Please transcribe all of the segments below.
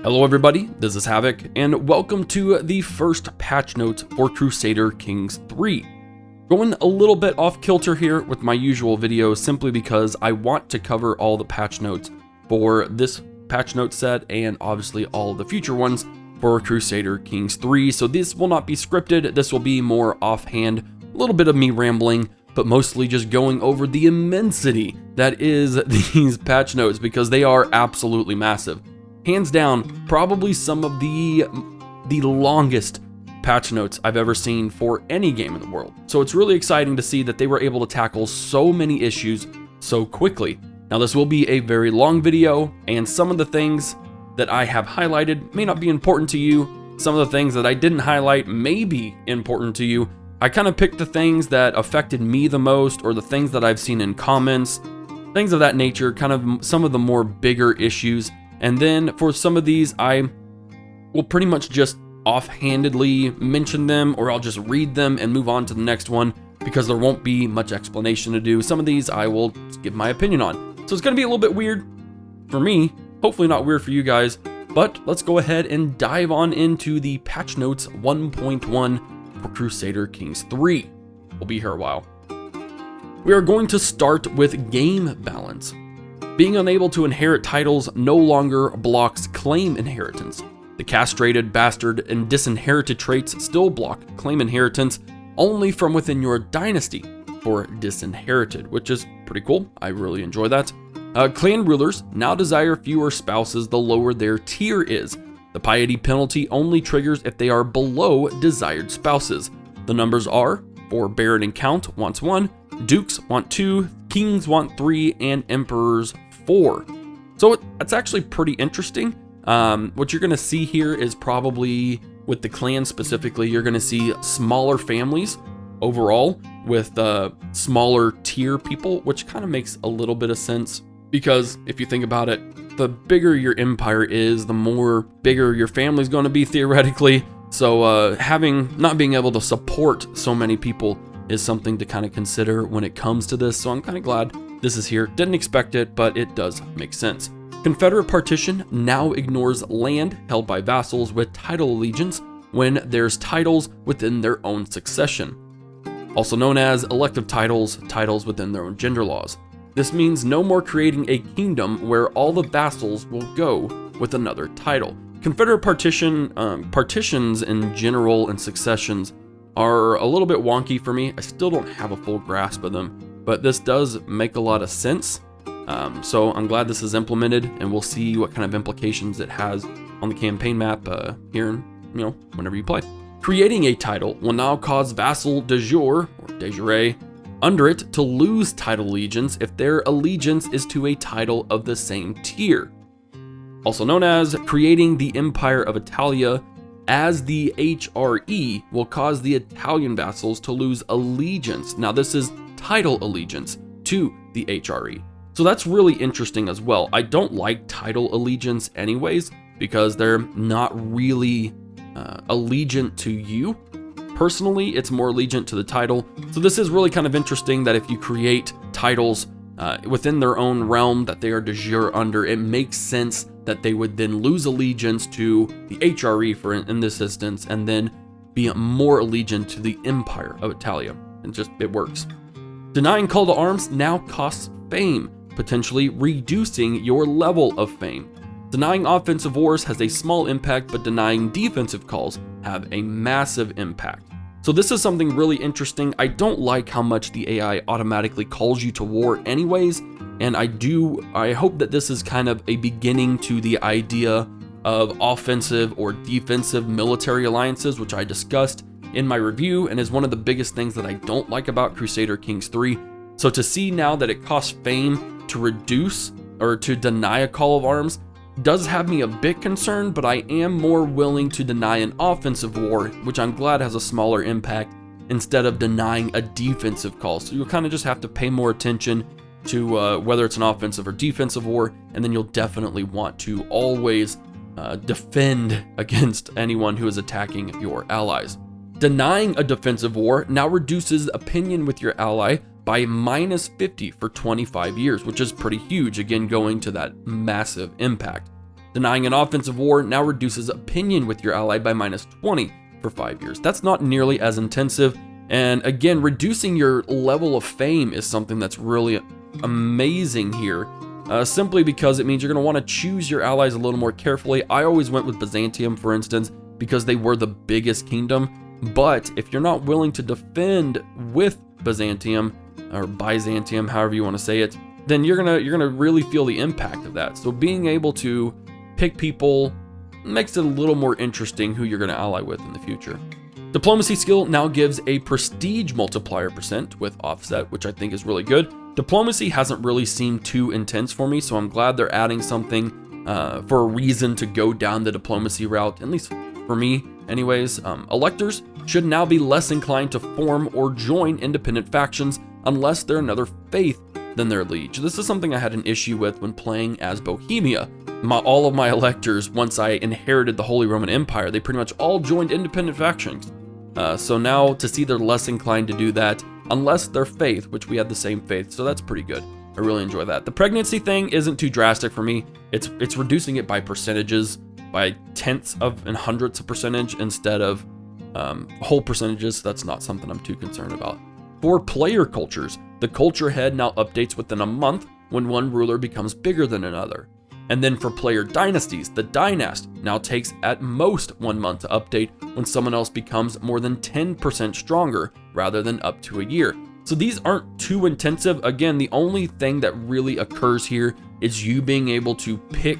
Hello everybody, this is Havoc, and welcome to the first patch notes for Crusader Kings 3. Going a little bit off kilter here with my usual videos simply because I want to cover all the patch notes for this patch note set and obviously all of the future ones for Crusader Kings 3. So this will not be scripted, this will be more offhand, a little bit of me rambling, but mostly just going over the immensity that is these patch notes because they are absolutely massive. Hands down, probably some of the longest patch notes I've ever seen for any game in the world. So it's really exciting to see that they were able to tackle so many issues so quickly. Now this will be a very long video, and some of the things that I have highlighted may not be important to you. Some of the things that I didn't highlight may be important to you. I kind of picked the things that affected me the most, or the things that I've seen in comments, things of that nature, kind of some of the more bigger issues. And then for some of these, I will pretty much just offhandedly mention them, or I'll just read them and move on to the next one because there won't be much explanation to do. Some of these I will give my opinion on. So it's going to be a little bit weird for me, hopefully not weird for you guys, but let's go ahead and dive on into the patch notes 1.1 for Crusader Kings 3. We'll be here a while. We are going to start with game balance. Being unable to inherit titles no longer blocks claim inheritance. The castrated, bastard, and disinherited traits still block claim inheritance only from within your dynasty for disinherited, which is pretty cool. I really enjoy that. Clan rulers now desire fewer spouses the lower their tier is. The piety penalty only triggers if they are below desired spouses. The numbers are: for Baron and Count wants 1, Dukes want 2, Kings want 3, and Emperors 4. So that's actually pretty interesting. What you're gonna see here is probably, with the clan specifically, you're gonna see smaller families overall with smaller tier people, which kind of makes a little bit of sense because if you think about it, the bigger your empire is, the more bigger your family's gonna be theoretically. So not being able to support so many people is something to kind of consider when it comes to this. So I'm kind of glad this is here. Didn't expect it, but it does make sense. Confederate partition now ignores land held by vassals with title allegiance when there's titles within their own succession. Also known as elective titles, titles within their own gender laws. This means no more creating a kingdom where all the vassals will go with another title. Confederate partitions in general and successions are a little bit wonky for me. I still don't have a full grasp of them, but this does make a lot of sense. So I'm glad this is implemented, and we'll see what kind of implications it has on the campaign map here, whenever you play. Creating a title will now cause vassal de jure, or de jure, under it to lose title allegiance if their allegiance is to a title of the same tier. Also known as creating the Empire of Italia as the HRE will cause the Italian vassals to lose allegiance. Now this is title allegiance to the HRE. So that's really interesting as well. I don't like title allegiance anyways because they're not really allegiant to you. Personally, it's more allegiant to the title. So this is really kind of interesting that if you create titles within their own realm that they are de jure under, it makes sense that they would then lose allegiance to the HRE for in this instance, and then be more allegiant to the Empire of Italia. And it works. Denying call to arms now costs fame, potentially reducing your level of fame. Denying offensive wars has a small impact, but denying defensive calls have a massive impact. So this is something really interesting. I don't like how much the AI automatically calls you to war anyways, and I hope that this is kind of a beginning to the idea of offensive or defensive military alliances, which I discussed in my review, and is one of the biggest things that I don't like about Crusader Kings 3. So to see now that it costs fame to reduce or to deny a call of arms does have me a bit concerned, but I am more willing to deny an offensive war, which I'm glad has a smaller impact, instead of denying a defensive call. So you'll kind of just have to pay more attention to whether it's an offensive or defensive war, and then you'll definitely want to always defend against anyone who is attacking your allies. Denying a defensive war now reduces opinion with your ally by -50 for 25 years, which is pretty huge, again going to that massive impact. Denying an offensive war now reduces opinion with your ally by -20 for 5 years. That's not nearly as intensive, and again, reducing your level of fame is something that's really amazing here, simply because it means you're going to want to choose your allies a little more carefully. I always went with Byzantium, for instance, because they were the biggest kingdom, but if you're not willing to defend with Byzantium, or Byzantium, however you want to say it, then you're gonna really feel the impact of that. So being able to pick people makes it a little more interesting who you're gonna ally with in the future. Diplomacy skill now gives a prestige multiplier % with offset, which I think is really good. Diplomacy hasn't really seemed too intense for me, so I'm glad they're adding something for a reason to go down the diplomacy route, at least for me anyways. Electors should now be less inclined to form or join independent factions unless they're another faith than their liege. This is something I had an issue with when playing as Bohemia. All of my electors, once I inherited the Holy Roman Empire, they pretty much all joined independent factions. So now to see they're less inclined to do that, unless they're faith, which we had the same faith, so that's pretty good. I really enjoy that. The pregnancy thing isn't too drastic for me. It's reducing it by percentages, by tenths of and hundredths of percentage instead of whole percentages, so that's not something I'm too concerned about. For player cultures, the culture head now updates within a month when one ruler becomes bigger than another. And then for player dynasties, the dynast now takes at most 1 month to update when someone else becomes more than 10% stronger rather than up to a year. So these aren't too intensive. Again, the only thing that really occurs here is you being able to pick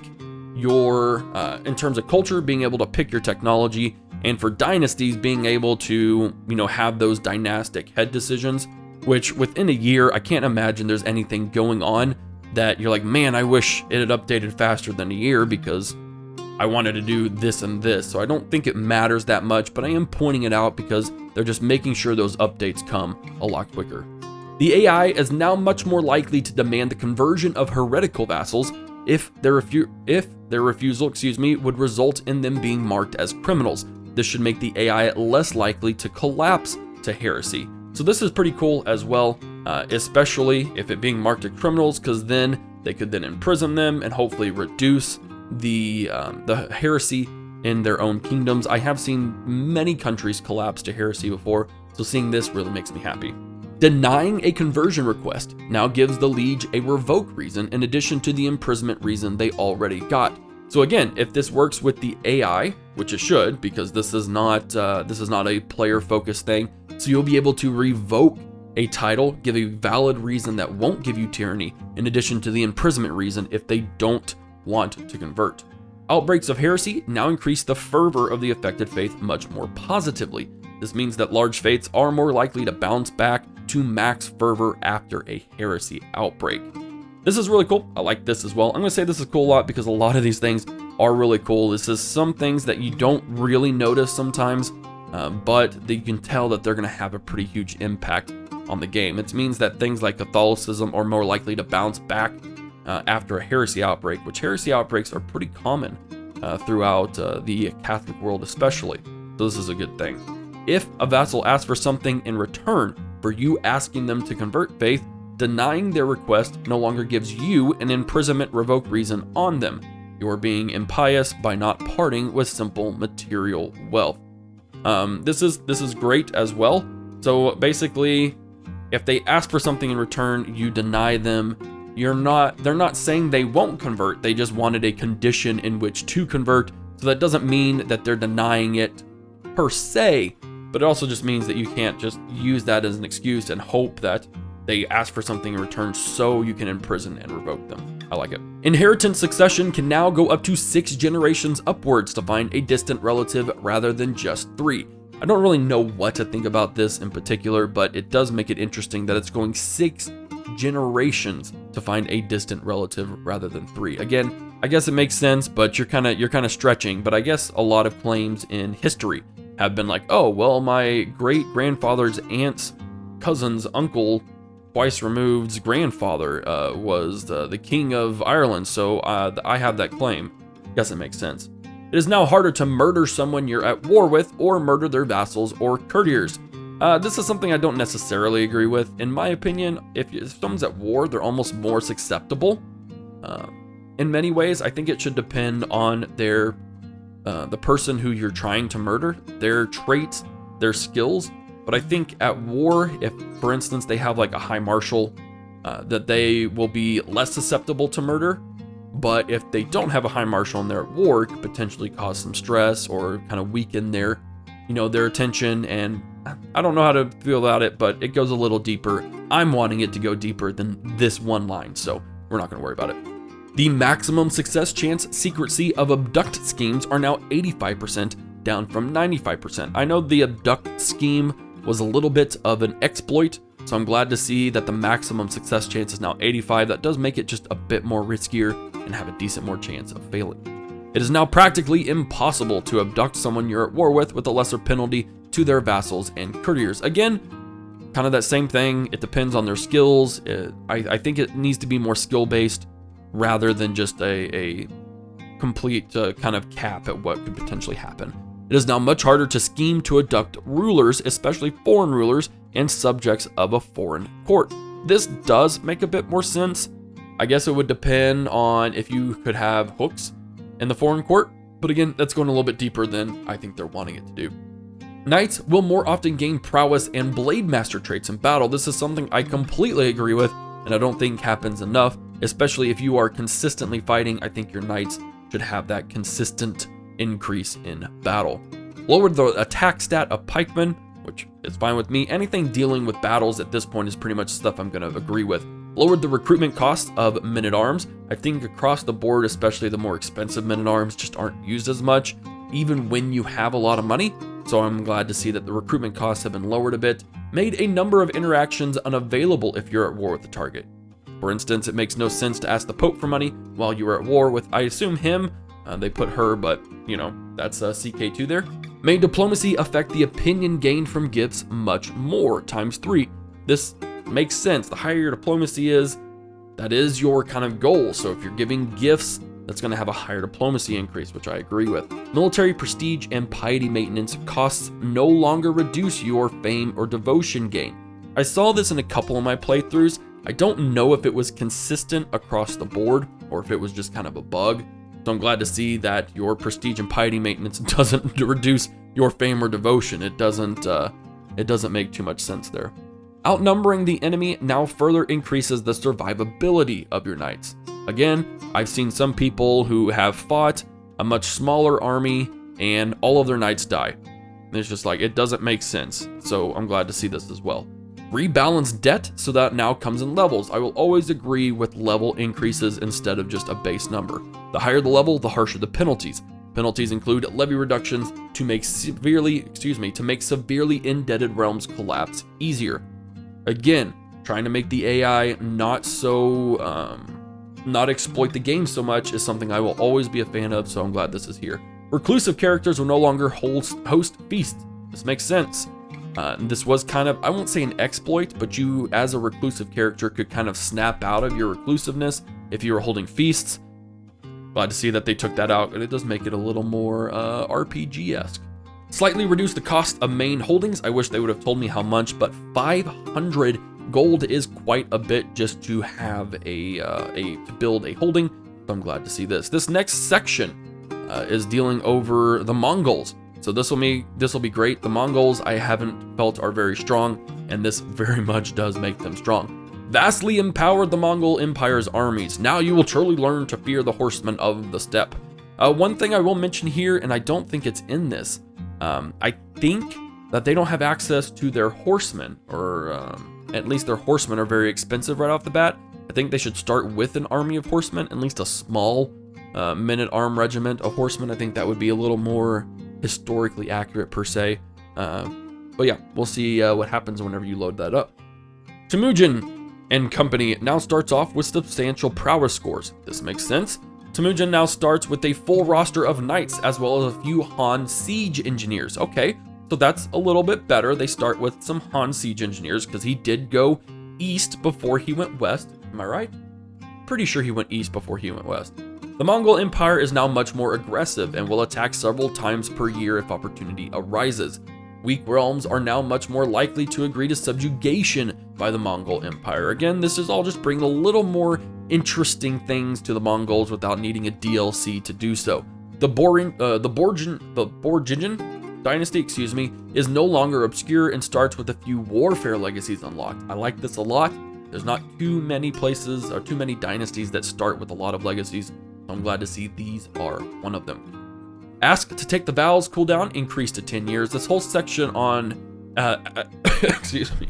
your, in terms of culture, being able to pick your technology, and for dynasties, being able to, have those dynastic head decisions, which within a year, I can't imagine there's anything going on that you're like, man, I wish it had updated faster than a year because I wanted to do this and this. So I don't think it matters that much, but I am pointing it out because they're just making sure those updates come a lot quicker. The AI is now much more likely to demand the conversion of heretical vassals if their refusal, would result in them being marked as criminals. This should make the AI less likely to collapse to heresy. So this is pretty cool as well, especially if it being marked as criminals, because then they could then imprison them and hopefully reduce the heresy in their own kingdoms. I have seen many countries collapse to heresy before, so seeing this really makes me happy. Denying a conversion request now gives the liege a revoke reason in addition to the imprisonment reason they already got. So again, if this works with the AI, which it should, because this is not a player-focused thing, so you'll be able to revoke a title, give a valid reason that won't give you tyranny, in addition to the imprisonment reason if they don't want to convert. Outbreaks of heresy now increase the fervor of the affected faith much more positively. This means that large faiths are more likely to bounce back to max fervor after a heresy outbreak. This is really cool. I like this as well. I'm going to say this is cool a lot because a lot of these things are really cool. This is some things that you don't really notice sometimes, but you can tell that they're going to have a pretty huge impact on the game. It means that things like Catholicism are more likely to bounce back after a heresy outbreak, which heresy outbreaks are pretty common throughout the Catholic world especially. So this is a good thing. If a vassal asks for something in return for you asking them to convert faith, denying their request no longer gives you an imprisonment revoke reason on them. You are being impious by not parting with simple material wealth. This is great as well. So basically, if they ask for something in return, you deny them. They're not saying they won't convert. They just wanted a condition in which to convert. So that doesn't mean that they're denying it per se, but it also just means that you can't just use that as an excuse and hope that they ask for something in return so you can imprison and revoke them. I like it. Inheritance succession can now go up to 6 generations upwards to find a distant relative rather than just 3. I don't really know what to think about this in particular, but it does make it interesting that it's going 6 generations to find a distant relative rather than 3. Again, I guess it makes sense, but you're kind of stretching. But I guess a lot of claims in history have been like, oh, well, my great-grandfather's aunt's cousin's uncle, twice removed's grandfather, was the king of Ireland, so I have that claim. Guess it makes sense. It is now harder to murder someone you're at war with or murder their vassals or courtiers. This is something I don't necessarily agree with. In my opinion, if someone's at war, they're almost more susceptible in many ways. I think it should depend on their the person who you're trying to murder, their traits, their skills. But I think at war, if for instance they have like a high marshal, that they will be less susceptible to murder. But if they don't have a high marshal and they're at war, it could potentially cause some stress or kind of weaken their, their attention. And I don't know how to feel about it, but it goes a little deeper. I'm wanting it to go deeper than this one line, so we're not going to worry about it. The maximum success chance secrecy of abduct schemes are now 85%, down from 95%. I know the abduct scheme was a little bit of an exploit, so I'm glad to see that the maximum success chance is now 85. That does make it just a bit more riskier and have a decent more chance of failing. It is now practically impossible to abduct someone you're at war with a lesser penalty to their vassals and courtiers. Again, kind of that same thing. It depends on their skills. I think it needs to be more skill-based rather than just a complete kind of cap at what could potentially happen. It is now much harder to scheme to abduct rulers, especially foreign rulers and subjects of a foreign court. This does make a bit more sense. I guess it would depend on if you could have hooks in the foreign court, but again, that's going a little bit deeper than I think they're wanting it to do. Knights will more often gain prowess and blade master traits in battle. This is something I completely agree with, and I don't think happens enough, especially if you are consistently fighting. I think your knights should have that consistent increase in battle. Lowered the attack stat of pikemen, which is fine with me. Anything dealing with battles at this point is pretty much stuff I'm going to agree with. Lowered the recruitment cost of men-at-arms. I think across the board, especially the more expensive men-at-arms just aren't used as much, even when you have a lot of money. So I'm glad to see that the recruitment costs have been lowered a bit. Made a number of interactions unavailable if you're at war with the target. For instance, it makes no sense to ask the Pope for money while you are at war with, I assume, him. They put her, but that's CK2 there. Made diplomacy affect the opinion gained from gifts much more, ×3. This makes sense. The higher your diplomacy is, that is your kind of goal. So if you're giving gifts, that's going to have a higher diplomacy increase, which I agree with. Military prestige and piety maintenance costs no longer reduce your fame or devotion gain. I saw this in a couple of my playthroughs. I don't know if it was consistent across the board or if it was just kind of a bug. So I'm glad to see that your prestige and piety maintenance doesn't reduce your fame or devotion. It doesn't make too much sense there. Outnumbering the enemy now further increases the survivability of your knights. Again, I've seen some people who have fought a much smaller army and all of their knights die. And it's just like, it doesn't make sense. So I'm glad to see this as well. Rebalance debt so that now comes in levels. I will always agree with level increases instead of just a base number. The higher the level, the harsher the penalties. Penalties include levy reductions to make severely indebted realms collapse easier. Again, trying to make the AI not exploit the game so much is something I will always be a fan of, so I'm glad this is here. Reclusive characters will no longer host feasts. This makes sense. This was kind of, I won't say an exploit, but you as a reclusive character could kind of snap out of your reclusiveness if you were holding feasts. Glad to see that they took that out, and it does make it a little more RPG-esque. Slightly reduce the cost of main holdings. I wish they would have told me how much, but 500 gold is quite a bit just to have to build a holding. So I'm glad to see this. This next section is dealing over the Mongols. So this will be great. The Mongols I haven't felt are very strong, and this very much does make them strong. Vastly empowered the Mongol Empire's armies. Now you will truly learn to fear the horsemen of the steppe. One thing I will mention here, and I don't think it's in this, I think that they don't have access to their horsemen, or at least their horsemen are very expensive right off the bat. I think they should start with an army of horsemen, at least a small men-at-arm regiment of horsemen. I think that would be a little more historically accurate per se. But yeah, we'll see what happens whenever you load that up. Temujin and company now starts off with substantial prowess scores. This makes sense. Temujin now starts with a full roster of knights as well as a few Han siege engineers. Okay, so that's a little bit better. They start with some Han siege engineers because he did go east before he went west. Am I right? Pretty sure he went east before he went west. The Mongol Empire is now much more aggressive and will attack several times per year if opportunity arises. Weak realms are now much more likely to agree to subjugation by the Mongol Empire. Again, this is all just bringing a little more interesting things to the Mongols without needing a DLC to do so. The Borgian dynasty, excuse me, is no longer obscure and starts with a few warfare legacies unlocked. I like this a lot. There's not too many places or too many dynasties that start with a lot of legacies. So I'm glad to see these are one of them. Ask to take the vows cooldown increased to 10 years. This whole section on, excuse me.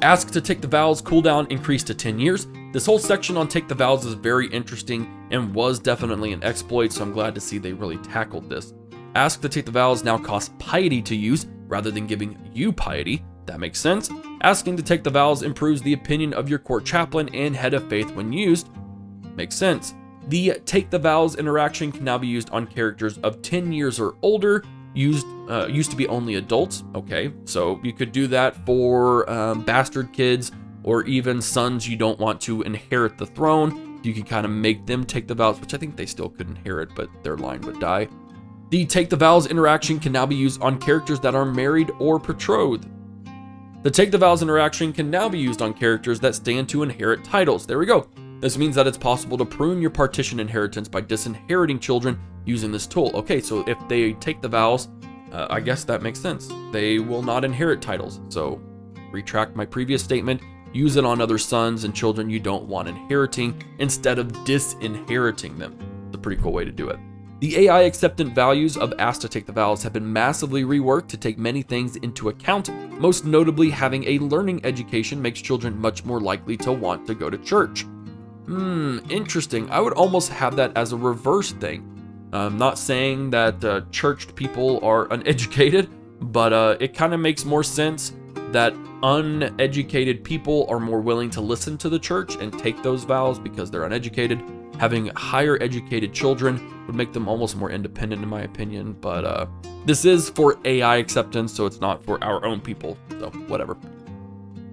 Ask to take the vows cooldown increased to 10 years. This whole section on take the vows is very interesting and was definitely an exploit, so I'm glad to see they really tackled this. Ask to take the vows now costs piety to use rather than giving you piety. That makes sense. Asking to take the vows improves the opinion of your court chaplain and head of faith when used. Makes sense. The take the vows interaction can now be used on characters of 10 years or older. Used to be only adults. Okay, so you could do that for bastard kids or even sons you don't want to inherit the throne. You can kind of make them take the vows, which I think they still could inherit, but their line would die. The take the vows interaction can now be used on characters that are married or betrothed. The take the vows interaction can now be used on characters that stand to inherit titles. There we go. This means that it's possible to prune your partition inheritance by disinheriting children using this tool. Okay, so if they take the vows, I guess that makes sense. They will not inherit titles. So retract my previous statement, use it on other sons and children you don't want inheriting instead of disinheriting them. It's a pretty cool way to do it. The AI acceptant values of ask to take the vows have been massively reworked to take many things into account. Most notably, having a learning education makes children much more likely to want to go to church. Interesting. I would almost have that as a reverse thing. I'm not saying that churched people are uneducated, but it kind of makes more sense that uneducated people are more willing to listen to the church and take those vows because they're uneducated. Having higher educated children would make them almost more independent in my opinion, but this is for AI acceptance, so it's not for our own people, so whatever.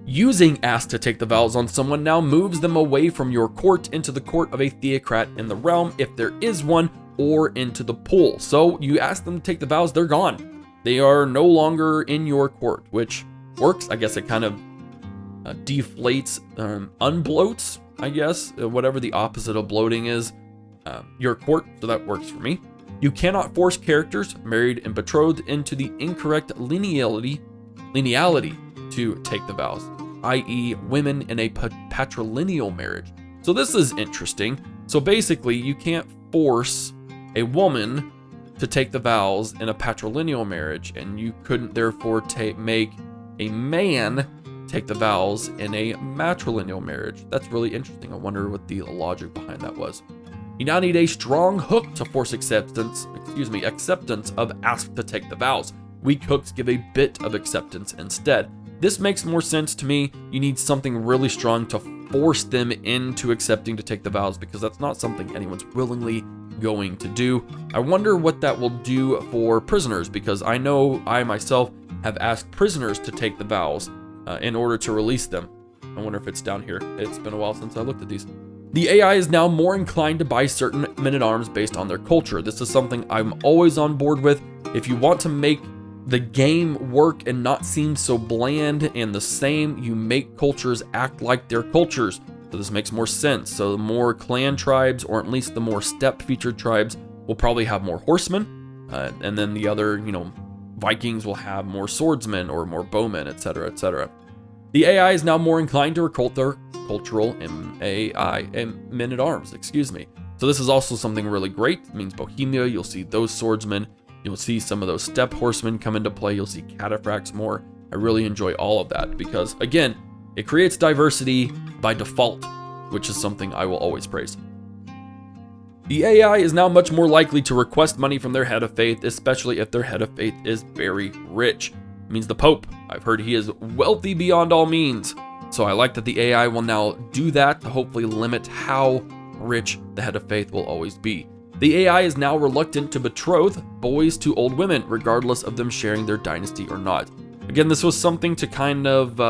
Using ask to take the vows on someone now moves them away from your court into the court of a theocrat in the realm, if there is one, or into the pool. So you ask them to take the vows, they're gone. They are no longer in your court, which works. I guess it kind of deflates, unbloats, I guess, whatever the opposite of bloating is, your court, so that works for me. You cannot force characters, married and betrothed, into the incorrect lineality to take the vows, i.e. women in a patrilineal marriage. So this is interesting. So basically, you can't force a woman to take the vows in a patrilineal marriage, and you couldn't therefore make a man take the vows in a matrilineal marriage. That's really interesting. I wonder what the logic behind that was. You now need a strong hook to force acceptance of ask to take the vows. Weak hooks give a bit of acceptance instead. This makes more sense to me. You need something really strong to force them into accepting to take the vows, because that's not something anyone's willingly going to do. I wonder what that will do for prisoners, because I know I myself have asked prisoners to take the vows in order to release them. I wonder if it's down here. It's been a while since I looked at these. The AI is now more inclined to buy certain men-at-arms based on their culture. This is something I'm always on board with. If you want to make the game work and not seem so bland and the same, you make cultures act like their cultures. So this makes more sense. So the more clan tribes, or at least the more steppe featured tribes, will probably have more horsemen. And then the other, Vikings will have more swordsmen or more bowmen, etc., etc. The AI is now more inclined to recult their cultural men-at-arms, So this is also something really great. It means Bohemia, you'll see those swordsmen. You'll see some of those steppe horsemen come into play. You'll see cataphracts more. I really enjoy all of that because, again, it creates diversity by default, which is something I will always praise. The AI is now much more likely to request money from their head of faith, especially if their head of faith is very rich. It means the Pope. I've heard he is wealthy beyond all means. So I like that the AI will now do that to hopefully limit how rich the head of faith will always be. The AI is now reluctant to betroth boys to old women, regardless of them sharing their dynasty or not. Again, this was something to kind of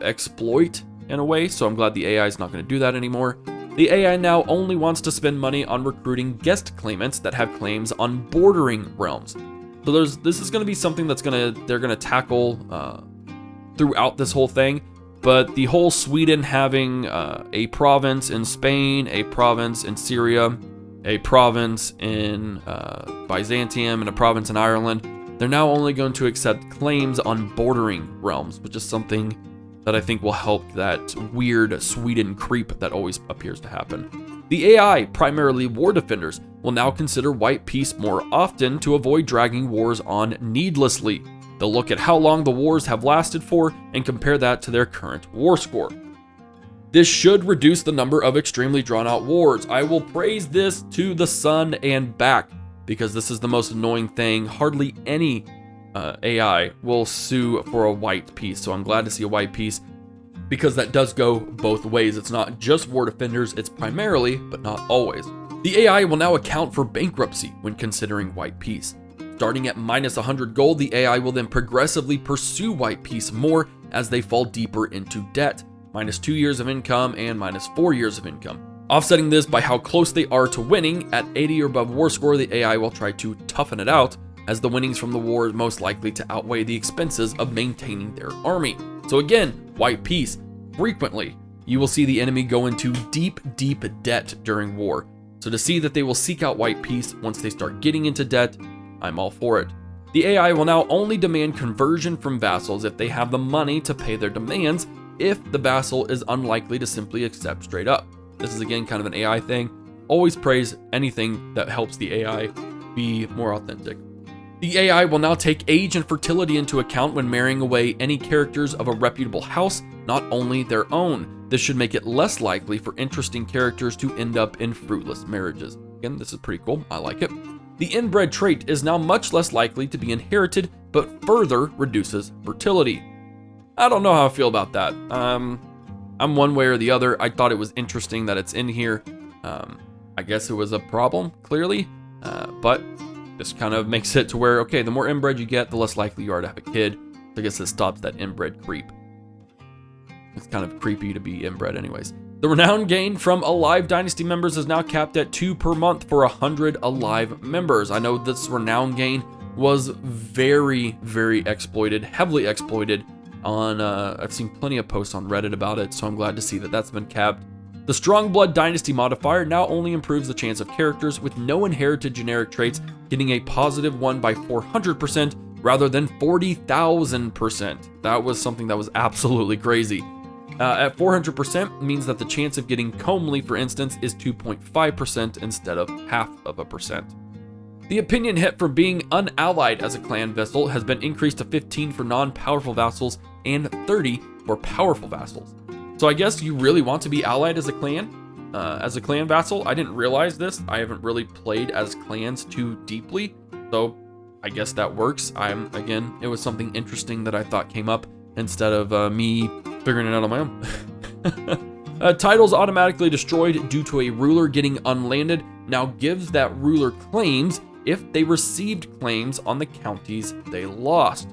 exploit in a way, so I'm glad the AI is not going to do that anymore. The AI now only wants to spend money on recruiting guest claimants that have claims on bordering realms. So this is going to be something they're going to tackle throughout this whole thing. but the whole Sweden having a province in Spain, a province in Syria, a province in Byzantium, and a province in Ireland, they're now only going to accept claims on bordering realms, which is something that I think will help that weird Sweden creep that always appears to happen. The AI, primarily war defenders, will now consider white peace more often to avoid dragging wars on needlessly. They'll look at how long the wars have lasted for and compare that to their current war score. This should reduce the number of extremely drawn-out wars. I will praise this to the sun and back, because this is the most annoying thing. Hardly any AI will sue for a white peace, so I'm glad to see a white peace, because that does go both ways. It's not just war defenders, it's primarily, but not always. The AI will now account for bankruptcy when considering white peace. Starting at minus 100 gold, the AI will then progressively pursue white peace more as they fall deeper into debt, minus 2 years of income and minus 4 years of income. Offsetting this by how close they are to winning, at 80 or above war score, the AI will try to toughen it out, as the winnings from the war is most likely to outweigh the expenses of maintaining their army. So again, white peace. Frequently, you will see the enemy go into deep, deep debt during war. So to see that they will seek out white peace once they start getting into debt, I'm all for it. The AI will now only demand conversion from vassals if they have the money to pay their demands, if the vassal is unlikely to simply accept straight up. This is again kind of an AI thing. Always praise anything that helps the AI be more authentic. The AI will now take age and fertility into account when marrying away any characters of a reputable house, not only their own. This should make it less likely for interesting characters to end up in fruitless marriages. Again, this is pretty cool. I like it. The inbred trait is now much less likely to be inherited, but further reduces fertility. I don't know how I feel about that. I'm one way or the other. I thought it was interesting that it's in here. I guess it was a problem, clearly, but this kind of makes it to where, okay, the more inbred you get, the less likely you are to have a kid. So I guess it stops that inbred creep. It's kind of creepy to be inbred anyways. The renown gain from alive dynasty members is now capped at 2 per month for 100 alive members. I know this renown gain was very, very exploited, heavily exploited on, I've seen plenty of posts on Reddit about it, so I'm glad to see that that's been capped. The strong blood dynasty modifier now only improves the chance of characters with no inherited generic traits getting a positive 1 by 400% rather than 40,000%. That was something that was absolutely crazy. At 400% means that the chance of getting comely, for instance, is 2.5% instead of 0.5%. The opinion hit for being unallied as a clan vassal has been increased to 15 for non-powerful vassals and 30 for powerful vassals. So I guess you really want to be allied as a clan vassal. I didn't realize this. I haven't really played as clans too deeply, so I guess that works. Again, it was something interesting that I thought came up instead of me figuring it out on my own. Titles automatically destroyed due to a ruler getting unlanded now gives that ruler claims if they received claims on the counties they lost.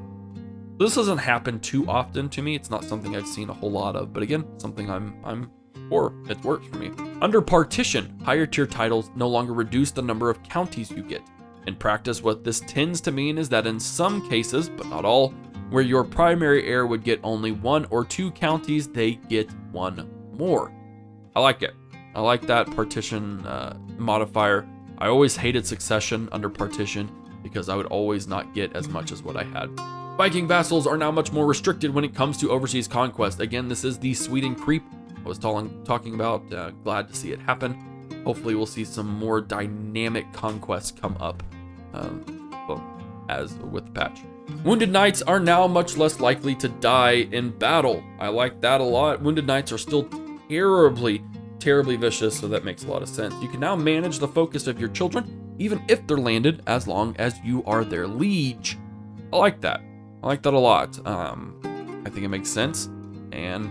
This doesn't happen too often to me. It's not something I've seen a whole lot of, but again, something I'm for. It works for me. Under partition, higher tier titles no longer reduce the number of counties you get. In practice, what this tends to mean is that in some cases, but not all, where your primary heir would get only 1 or 2 counties, they get 1 more. I like it. I like that partition modifier. I always hated succession under partition because I would always not get as much as what I had. Viking vassals are now much more restricted when it comes to overseas conquest. Again, this is the Sweden creep I was talking about. Glad to see it happen. Hopefully we'll see some more dynamic conquests come up as with the patch. Wounded knights are now much less likely to die in battle. I like that a lot. Wounded knights are still terribly vicious, so that makes a lot of sense. You can now manage the focus of your children, even if they're landed, as long as you are their liege. I like that. I like that a lot. I think it makes sense, and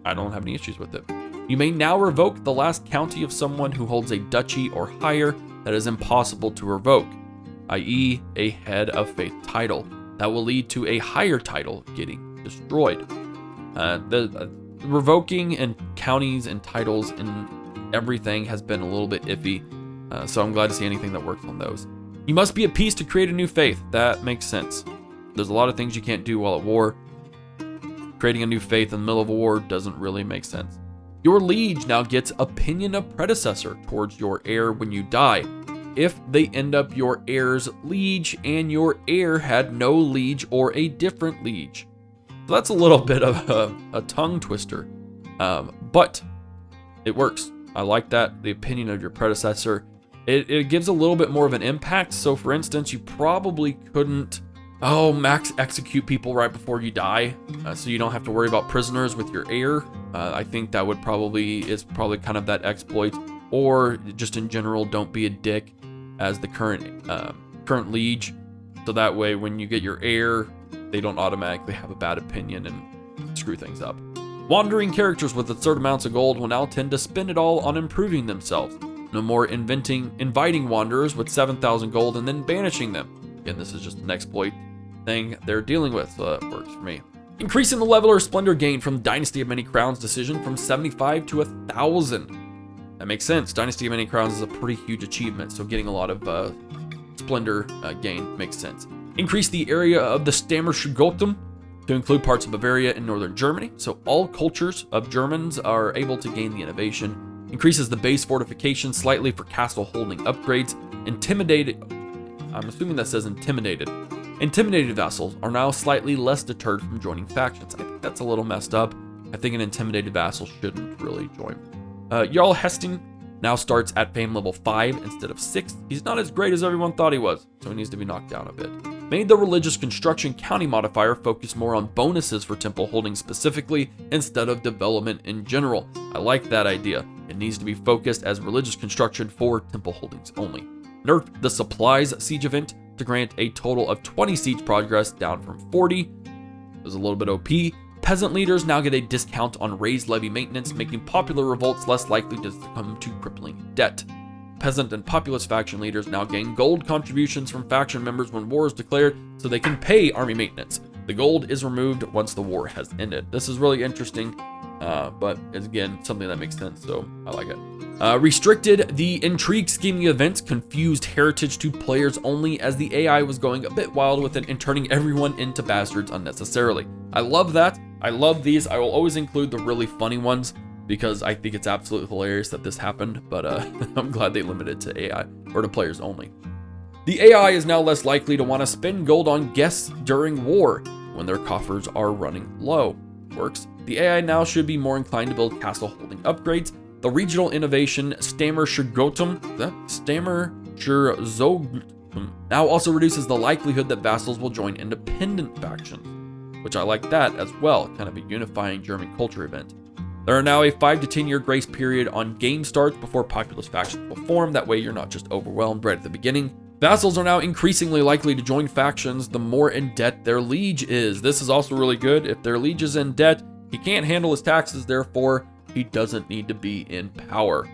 I don't have any issues with it. You may now revoke the last county of someone who holds a duchy or higher that is impossible to revoke, i.e. a head of faith title. That will lead to a higher title getting destroyed. Revoking and counties and titles and everything has been a little bit iffy, so I'm glad to see anything that works on those. You must be at peace to create a new faith. That makes sense. There's a lot of things you can't do while at war. creating a new faith in the middle of a war doesn't really make sense. Your liege now gets opinion of predecessor towards your heir when you die, if they end up your heir's liege and your heir had no liege or a different liege. So that's a little bit of a tongue twister, but it works. I like that, the opinion of your predecessor. It gives a little bit more of an impact. So for instance, you probably couldn't, max execute people right before you die, so you don't have to worry about prisoners with your heir. I think that is probably kind of that exploit, or just in general, don't be a dick as the current liege, so that way when you get your heir, they don't automatically have a bad opinion and screw things up. Wandering characters with absurd amounts of gold will now tend to spend it all on improving themselves. No more inviting wanderers with 7,000 gold and then banishing them. Again, this is just an exploit thing they're dealing with, so that works for me. Increasing the level or splendor gain from Dynasty of Many Crowns decision from 75 to 1,000. That makes sense. Dynasty of Many Crowns is a pretty huge achievement, so getting a lot of splendor gain makes sense. Increase the area of the Stammerschugotum to include parts of Bavaria and northern Germany, so all cultures of Germans are able to gain the innovation. Increases the base fortification slightly for castle holding upgrades. Intimidated, I'm assuming that says intimidated. Intimidated vassals are now slightly less deterred from joining factions. I think that's a little messed up. I think an intimidated vassal shouldn't really join. Jarl Hesting now starts at fame level 5 instead of 6. He's not as great as everyone thought he was, so he needs to be knocked down a bit. Made the religious construction county modifier focus more on bonuses for temple holding specifically instead of development in general. I like that idea. It needs to be focused as religious construction for temple holdings only. Nerfed the supplies siege event to grant a total of 20 siege progress down from 40. It was a little bit OP. Peasant leaders now get a discount on raised levy maintenance, making popular revolts less likely to succumb to crippling debt. Peasant and populist faction leaders now gain gold contributions from faction members when war is declared, so they can pay army maintenance. The gold is removed once the war has ended. This is really interesting, but it's again something that makes sense, so I like it. Restricted the intrigue scheming events, confused heritage to players only, as the AI was going a bit wild with it and turning everyone into bastards unnecessarily. I love that. I love these. I will always include the really funny ones because I think it's absolutely hilarious that this happened, but I'm glad they limited to AI or to players only. The AI is now less likely to want to spend gold on guests during war when their coffers are running low. Works. The AI now should be more inclined to build castle holding upgrades. The regional innovation Stammerschugotum, now also reduces the likelihood that vassals will join independent factions, which I like that as well, kind of a unifying German culture event. There are now a 5 to 10 year grace period on game starts before populist factions will form. That way you're not just overwhelmed right at the beginning. Vassals are now increasingly likely to join factions the more in debt their liege is. This is also really good. If their liege is in debt, he can't handle his taxes, therefore he doesn't need to be in power.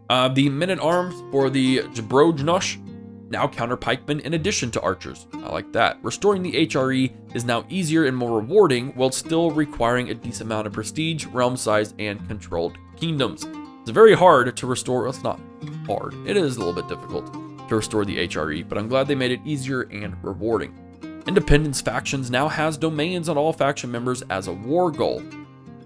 The men-at-arms for the Jabrojnosh now counter pikemen in addition to archers. I like that. Restoring the HRE is now easier and more rewarding while still requiring a decent amount of prestige, realm size, and controlled kingdoms. It's very hard to restore. Well, it's not hard. It is a little bit difficult to restore the HRE, but I'm glad they made it easier and rewarding. Independence factions now has domains on all faction members as a war goal.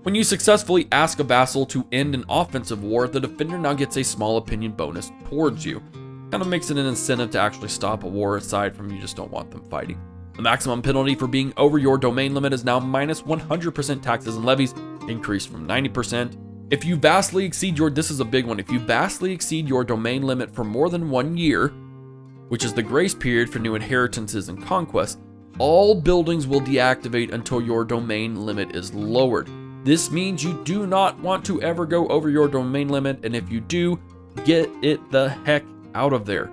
When you successfully ask a vassal to end an offensive war, the defender now gets a small opinion bonus towards you. Kind of makes it an incentive to actually stop a war aside from you just don't want them fighting. The maximum penalty for being over your domain limit is now minus 100% taxes and levies, increased from 90%. If you vastly exceed this is a big one, if you vastly exceed your domain limit for more than 1 year, which is the grace period for new inheritances and conquests, all buildings will deactivate until your domain limit is lowered. This means you do not want to ever go over your domain limit, and if you do, get it the heck out of there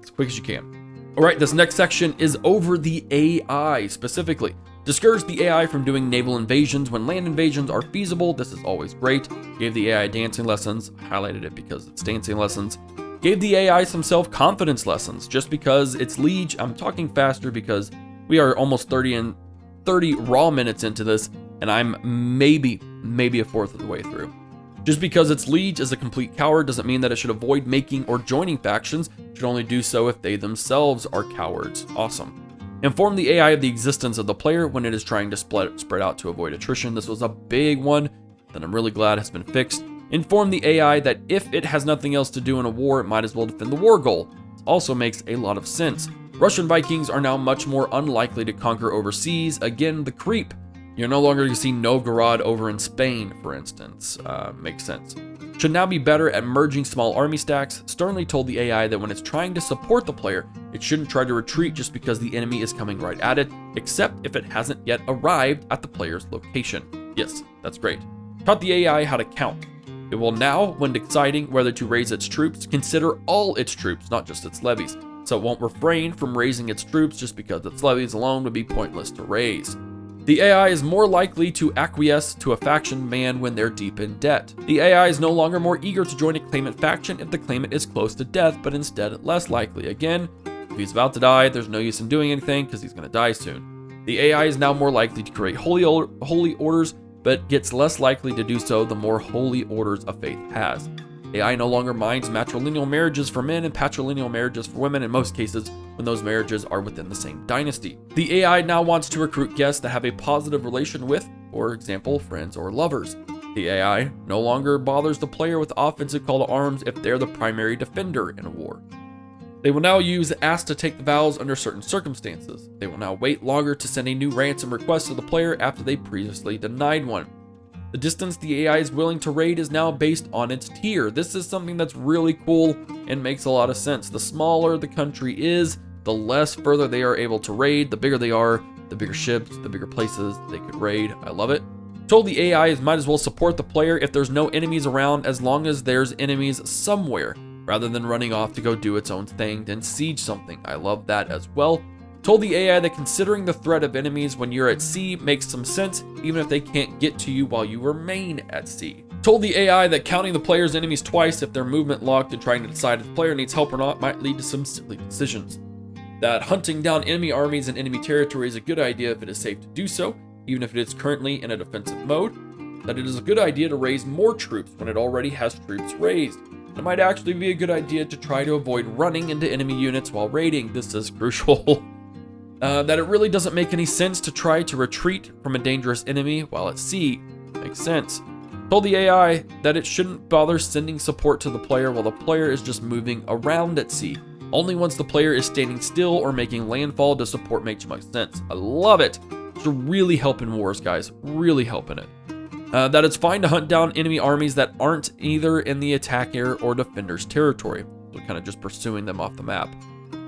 as quick as you can. All right, this next section is over the AI specifically. Discourage the AI from doing naval invasions when land invasions are feasible. This is always great. Gave the AI dancing lessons. Highlighted it because it's dancing lessons. Gave the AI some self-confidence lessons just because it's liege. I'm talking faster because we are almost 30 raw minutes into this, and I'm maybe a fourth of the way through. Just because its liege is a complete coward doesn't mean that it should avoid making or joining factions. It should only do so if they themselves are cowards. Awesome. Inform the AI of the existence of the player when it is trying to spread out to avoid attrition. This was a big one that I'm really glad has been fixed. Inform the AI that if it has nothing else to do in a war, it might as well defend the war goal. This also makes a lot of sense. Russian Vikings are now much more unlikely to conquer overseas. Again, the creep. You're no longer going to see Novgorod over in Spain, for instance. Makes sense. Should now be better at merging small army stacks. Sternly told the AI that when it's trying to support the player, it shouldn't try to retreat just because the enemy is coming right at it, except if it hasn't yet arrived at the player's location. Yes, that's great. Taught the AI how to count. It will now, when deciding whether to raise its troops, consider all its troops, not just its levies. So it won't refrain from raising its troops just because its levies alone would be pointless to raise. The AI is more likely to acquiesce to a faction man when they're deep in debt. The AI is no longer more eager to join a claimant faction if the claimant is close to death, but instead less likely. Again, if he's about to die, there's no use in doing anything because he's going to die soon. The AI is now more likely to create holy orders, but gets less likely to do so the more holy orders a faith has. AI no longer minds matrilineal marriages for men and patrilineal marriages for women in most cases when those marriages are within the same dynasty. The AI now wants to recruit guests that have a positive relation with, for example, friends or lovers. The AI no longer bothers the player with offensive call to arms if they're the primary defender in a war. They will now use ask to take the vows under certain circumstances. They will now wait longer to send a new ransom request to the player after they previously denied one. The distance the AI is willing to raid is now based on its tier. This is something that's really cool and makes a lot of sense. The smaller the country is, the less further they are able to raid. The bigger they are, the bigger ships, the bigger places they could raid. I love it. Told the AI might as well support the player if there's no enemies around as long as there's enemies somewhere, rather than running off to go do its own thing and siege something. I love that as well. Told the AI that considering the threat of enemies when you're at sea makes some sense, even if they can't get to you while you remain at sea. Told the AI that counting the player's enemies twice if their movement locked and trying to decide if the player needs help or not might lead to some silly decisions. That hunting down enemy armies and enemy territory is a good idea if it is safe to do so, even if it is currently in a defensive mode. That it is a good idea to raise more troops when it already has troops raised. It might actually be a good idea to try to avoid running into enemy units while raiding. This is crucial. That it really doesn't make any sense to try to retreat from a dangerous enemy while at sea. Makes sense. Told the AI that it shouldn't bother sending support to the player while the player is just moving around at sea. Only once the player is standing still or making landfall does support make too much sense. I love it. It's really helping wars, guys. Really helping it. That it's fine to hunt down enemy armies that aren't either in the attacker or defender's territory. So kind of just pursuing them off the map.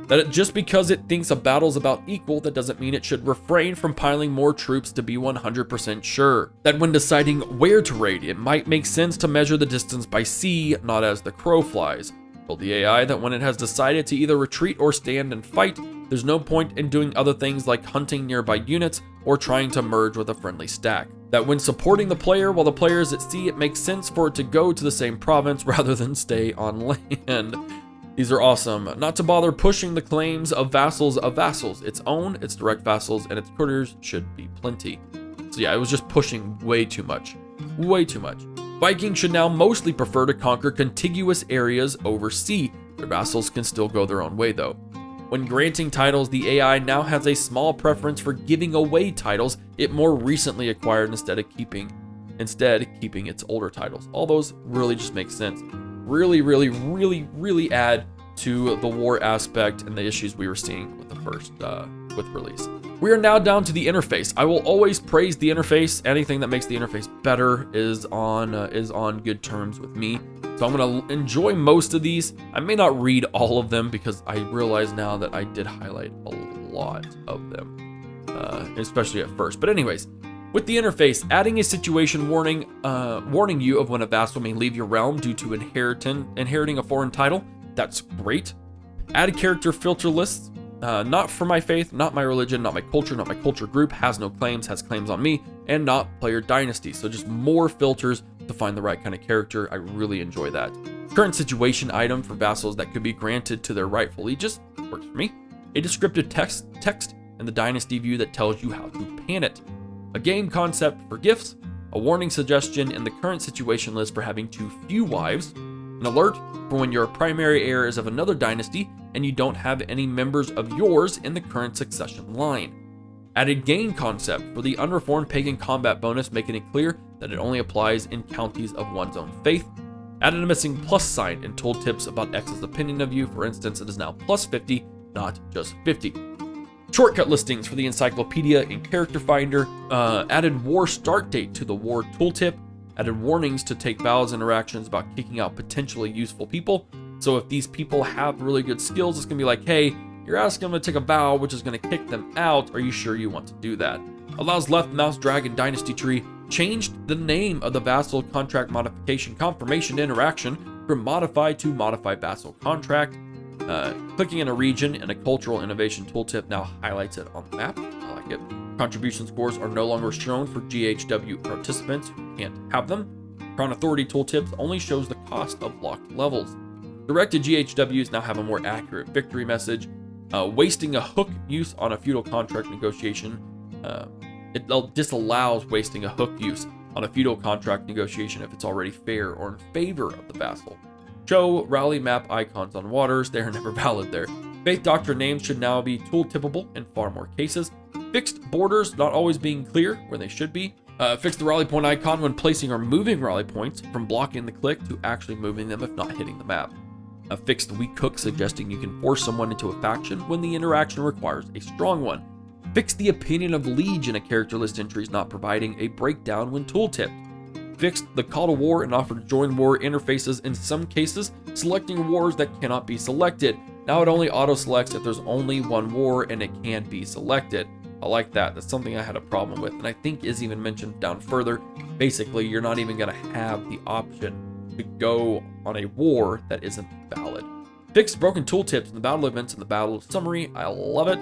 That just because it thinks a battle's about equal, that doesn't mean it should refrain from piling more troops to be 100% sure. That when deciding where to raid, it might make sense to measure the distance by sea, not as the crow flies. Told the AI that when it has decided to either retreat or stand and fight, there's no point in doing other things like hunting nearby units or trying to merge with a friendly stack. That when supporting the player while the player is at sea, it makes sense for it to go to the same province rather than stay on land. These are awesome. Not to bother pushing the claims of vassals. Its own, its direct vassals, and its courtiers should be plenty. So yeah, it was just pushing way too much. Way too much. Vikings should now mostly prefer to conquer contiguous areas over sea. Their vassals can still go their own way though. When granting titles, the AI now has a small preference for giving away titles it more recently acquired instead keeping its older titles. All those really just make sense. Really add to the war aspect and the issues we were seeing with the first with release. We are now down to the interface. I will always praise the interface. Anything that makes the interface better is on good terms with me. So I'm gonna enjoy most of these. I may not read all of them because I realize now that I did highlight a lot of them, especially at first. But anyways, with the interface, adding a situation warning you of when a vassal may leave your realm due to inheriting a foreign title. That's great. Add a character filter list. Not for my faith, not my religion, not my culture group, has no claims, has claims on me, and not player dynasty. So just more filters to find the right kind of character. I really enjoy that. Current situation item for vassals that could be granted to their rightful lieges. Works for me. A descriptive text in the dynasty view that tells you how to pan it. A game concept for gifts, a warning suggestion in the current situation list for having too few wives, an alert for when your primary heir is of another dynasty, and you don't have any members of yours in the current succession line. Added gain concept for the unreformed pagan combat bonus, making it clear that it only applies in counties of one's own faith. Added a missing plus sign and tooltips about X's opinion of you. For instance, it is now plus 50, not just 50. Shortcut listings for the encyclopedia and character finder. Added war start date to the war tooltip. Added warnings to take VOWS interactions about kicking out potentially useful people. So if these people have really good skills, it's gonna be like, hey, you're asking them to take a vow, which is gonna kick them out. Are you sure you want to do that? Allows left mouse drag and dynasty tree. Changed the name of the vassal contract modification confirmation interaction from modify to modify vassal contract. Clicking in a region and a cultural innovation tooltip now highlights it on the map. I like it. Contribution scores are no longer shown for GHW participants who can't have them. Crown Authority tooltips only shows the cost of locked levels. Directed GHWs now have a more accurate victory message. Wasting a hook use on a feudal contract negotiation. It disallows wasting a hook use on a feudal contract negotiation if it's already fair or in favor of the vassal. Show rally map icons on waters. They are never valid there. Faith doctrine names should now be tool tippable in far more cases. Fixed borders not always being clear where they should be. Fix the rally point icon when placing or moving rally points from blocking the click to actually moving them if not hitting the map. Fix the weak hook suggesting you can force someone into a faction when the interaction requires a strong one. Fix the opinion of liege in a character list entries not providing a breakdown when tooltipped. Fixed the call to war and offer to join war interfaces in some cases, selecting wars that cannot be selected. Now it only auto selects if there's only one war and it can be selected. I like that. That's something I had a problem with, and I think is even mentioned down further. Basically, you're not even going to have the option to go on a war that isn't valid. Fixed broken tooltips in the battle events and the battle summary. I love it.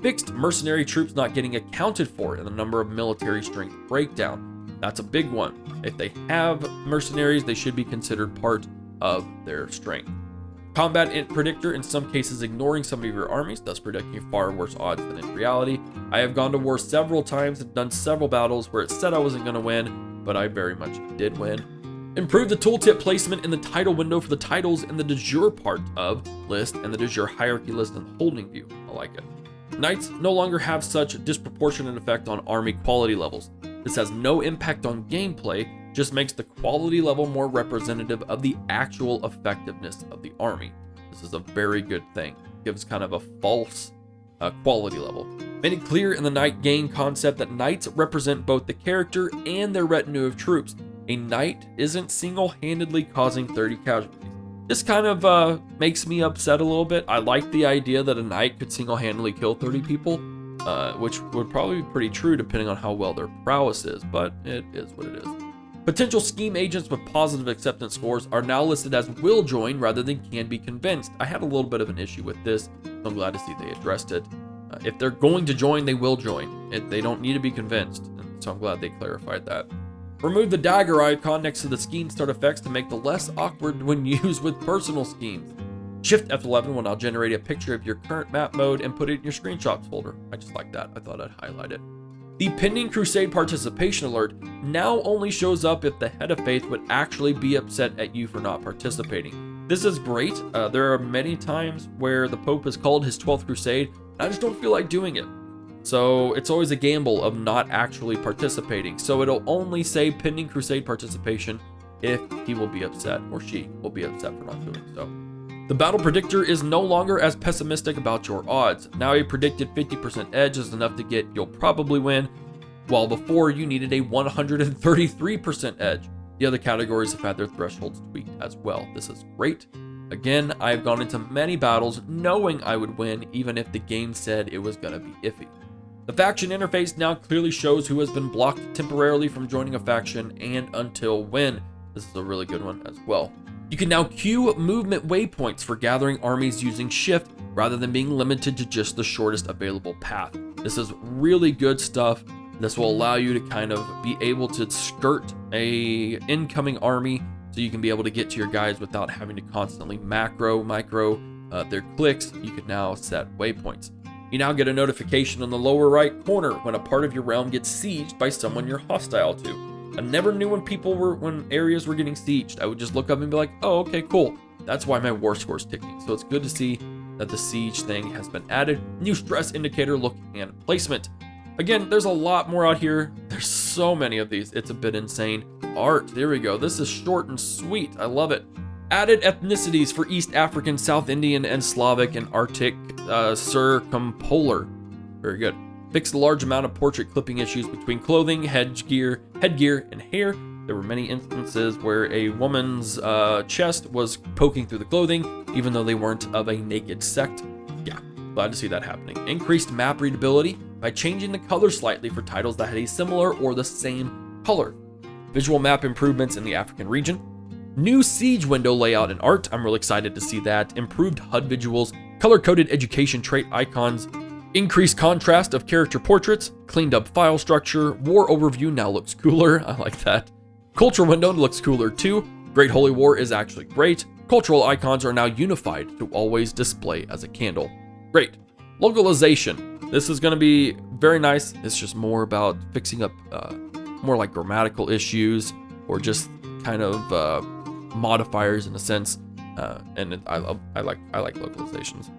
Fixed mercenary troops not getting accounted for in the number of military strength breakdown. That's a big one. If they have mercenaries, they should be considered part of their strength. Combat predictor, in some cases ignoring some of your armies, thus predicting far worse odds than in reality. I have gone to war several times and done several battles where it said I wasn't going to win, but I very much did win. Improve the tooltip placement in the title window for the titles in the de jure part of list and the de jure hierarchy list in the holding view. I like it. Knights no longer have such disproportionate effect on army quality levels. This has no impact on gameplay, just makes the quality level more representative of the actual effectiveness of the army. This is a very good thing. Gives kind of a false quality level. Made it clear in the knight gain concept that knights represent both the character and their retinue of troops. A knight isn't single-handedly causing 30 casualties. This kind of makes me upset a little bit. I like the idea that a knight could single-handedly kill 30 people, which would probably be pretty true depending on how well their prowess is, but it is what it is. Potential scheme agents with positive acceptance scores are now listed as will join rather than can be convinced. I had a little bit of an issue with this, so I'm glad to see they addressed it. If they're going to join, they will join. They don't need to be convinced, and so I'm glad they clarified that. Remove the dagger icon next to the scheme start effects to make the less awkward when used with personal schemes. Shift F11 will now generate a picture of your current map mode and put it in your screenshots folder. I just like that. I thought I'd highlight it. The pending Crusade participation alert now only shows up if the head of faith would actually be upset at you for not participating. This is great. There are many times where the Pope has called his 12th Crusade, and I just don't feel like doing it. So it's always a gamble of not actually participating. So it'll only say pending Crusade participation if he will be upset or she will be upset for not doing so. The battle predictor is no longer as pessimistic about your odds. Now a predicted 50% edge is enough to get you'll probably win, while before you needed a 133% edge. The other categories have had their thresholds tweaked as well. This is great. Again, I've gone into many battles knowing I would win even if the game said it was gonna be iffy. The faction interface now clearly shows who has been blocked temporarily from joining a faction and until when. This is a really good one as well. You can now queue movement waypoints for gathering armies using shift rather than being limited to just the shortest available path. This is really good stuff. This will allow you to kind of be able to skirt a incoming army so you can be able to get to your guys without having to constantly micro their clicks. You can now set waypoints. You now get a notification on the lower right corner when a part of your realm gets sieged by someone you're hostile to. I never knew when areas were getting sieged. I would just look up and be like, oh, okay, cool. That's why my war score is ticking. So it's good to see that the siege thing has been added. New stress indicator look and placement. Again, there's a lot more out here. There's so many of these. It's a bit insane. Art, there we go. This is short and sweet. I love it. Added ethnicities for East African, South Indian, and Slavic and Arctic circumpolar. Very good. Fixed a large amount of portrait clipping issues between clothing, headgear, and hair. There were many instances where a woman's chest was poking through the clothing, even though they weren't of a naked sect. Yeah, glad to see that happening. Increased map readability by changing the color slightly for titles that had a similar or the same color. Visual map improvements in the African region. New siege window layout and art. I'm really excited to see that. Improved HUD visuals, color-coded education trait icons, increased contrast of character portraits, cleaned up file structure, war overview now looks cooler. I like that. Culture window looks cooler too. Great Holy War is actually great. Cultural icons are now unified to always display as a candle. Great. Localization. This is going to be very nice. It's just more about fixing up more like grammatical issues or just kind of modifiers in a sense. And I like localizations.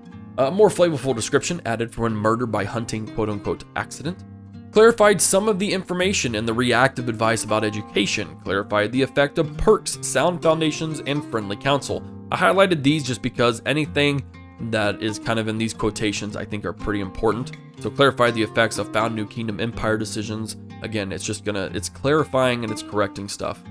More flavorful description added for when murdered by hunting quote-unquote accident. Clarified some of the information in the reactive advice about education. Clarified the effect of perks, sound foundations, and friendly counsel. I highlighted these just because anything that is kind of in these quotations I think are pretty important. So clarified the effects of found New Kingdom Empire decisions. Again, it's clarifying and it's correcting stuff.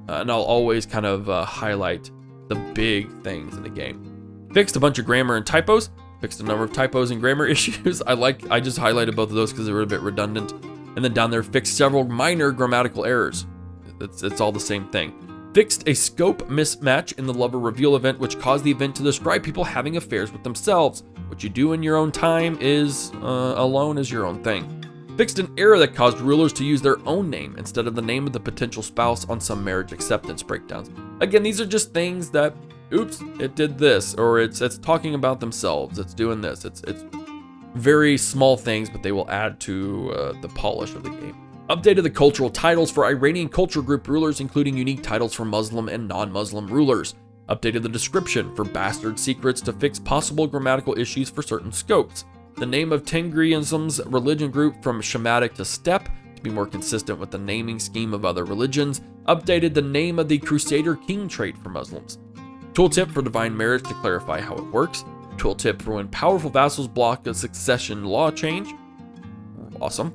And I'll always kind of highlight the big things in the game. Fixed a bunch of grammar and typos. Fixed a number of typos and grammar issues. I just highlighted both of those because they were a bit redundant. And then down there, fixed several minor grammatical errors. It's all the same thing. Fixed a scope mismatch in the lover reveal event, which caused the event to describe people having affairs with themselves. What you do in your own time is alone is your own thing. Fixed an error that caused rulers to use their own name instead of the name of the potential spouse on some marriage acceptance breakdowns. Again, these are just things that, oops, it did this, or it's talking about themselves, it's doing this. It's very small things, but they will add to the polish of the game. Updated the cultural titles for Iranian culture group rulers, including unique titles for Muslim and non-Muslim rulers. Updated the description for bastard secrets to fix possible grammatical issues for certain scopes. The name of Tengriism's religion group from Shamatic to Steppe to be more consistent with the naming scheme of other religions. Updated the name of the Crusader King trait for Muslims. Tooltip for divine marriage to clarify how it works. Tooltip for when powerful vassals block a succession law change. Awesome.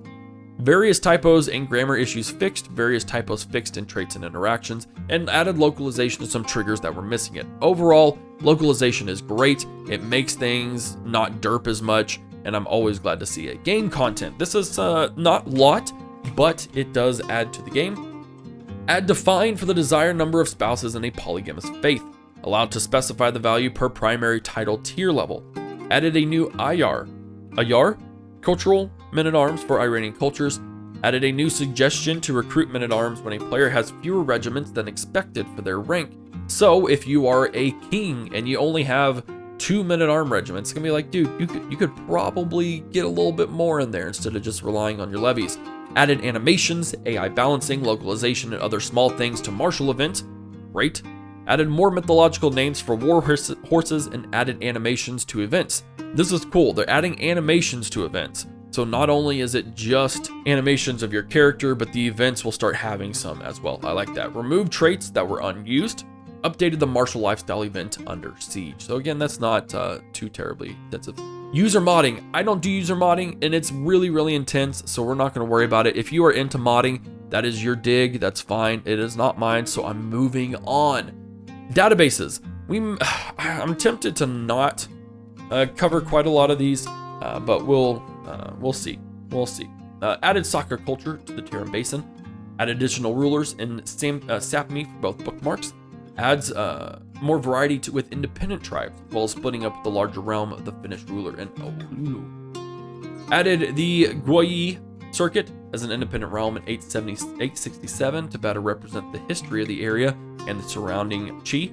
Various typos and grammar issues fixed. Various typos fixed in traits and interactions. And added localization to some triggers that were missing it. Overall, localization is great. It makes things not derp as much. And I'm always glad to see it. Game content. This is not a lot, but it does add to the game. Add define for the desired number of spouses in a polygamous faith. Allowed to specify the value per primary title tier level. Added a new IR. IR? Cultural men-at-arms for Iranian cultures. Added a new suggestion to recruit men-at-arms when a player has fewer regiments than expected for their rank. So if you are a king and you only have 2 men-at-arm regiments, it's gonna be like, dude, you could probably get a little bit more in there instead of just relying on your levies. Added animations, AI balancing, localization, and other small things to martial events. Great. Added more mythological names for war horses and added animations to events. This is cool. They're adding animations to events. So not only is it just animations of your character, but the events will start having some as well. I like that. Remove traits that were unused. Updated the martial lifestyle event under siege. So again, that's not too terribly intensive. User modding. I don't do user modding and it's really, really intense. So we're not going to worry about it. If you are into modding, that is your dig. That's fine. It is not mine. So I'm moving on. Databases. I'm tempted to not cover quite a lot of these, but we'll see. We'll see. Added soccer culture to the Tarim Basin. Add additional rulers in Sapmi for both bookmarks. Adds more variety with independent tribes, while splitting up the larger realm of the Finnish ruler in Oulu. Added the Gwayi circuit as an independent realm in 867 to better represent the history of the area and the surrounding Chi.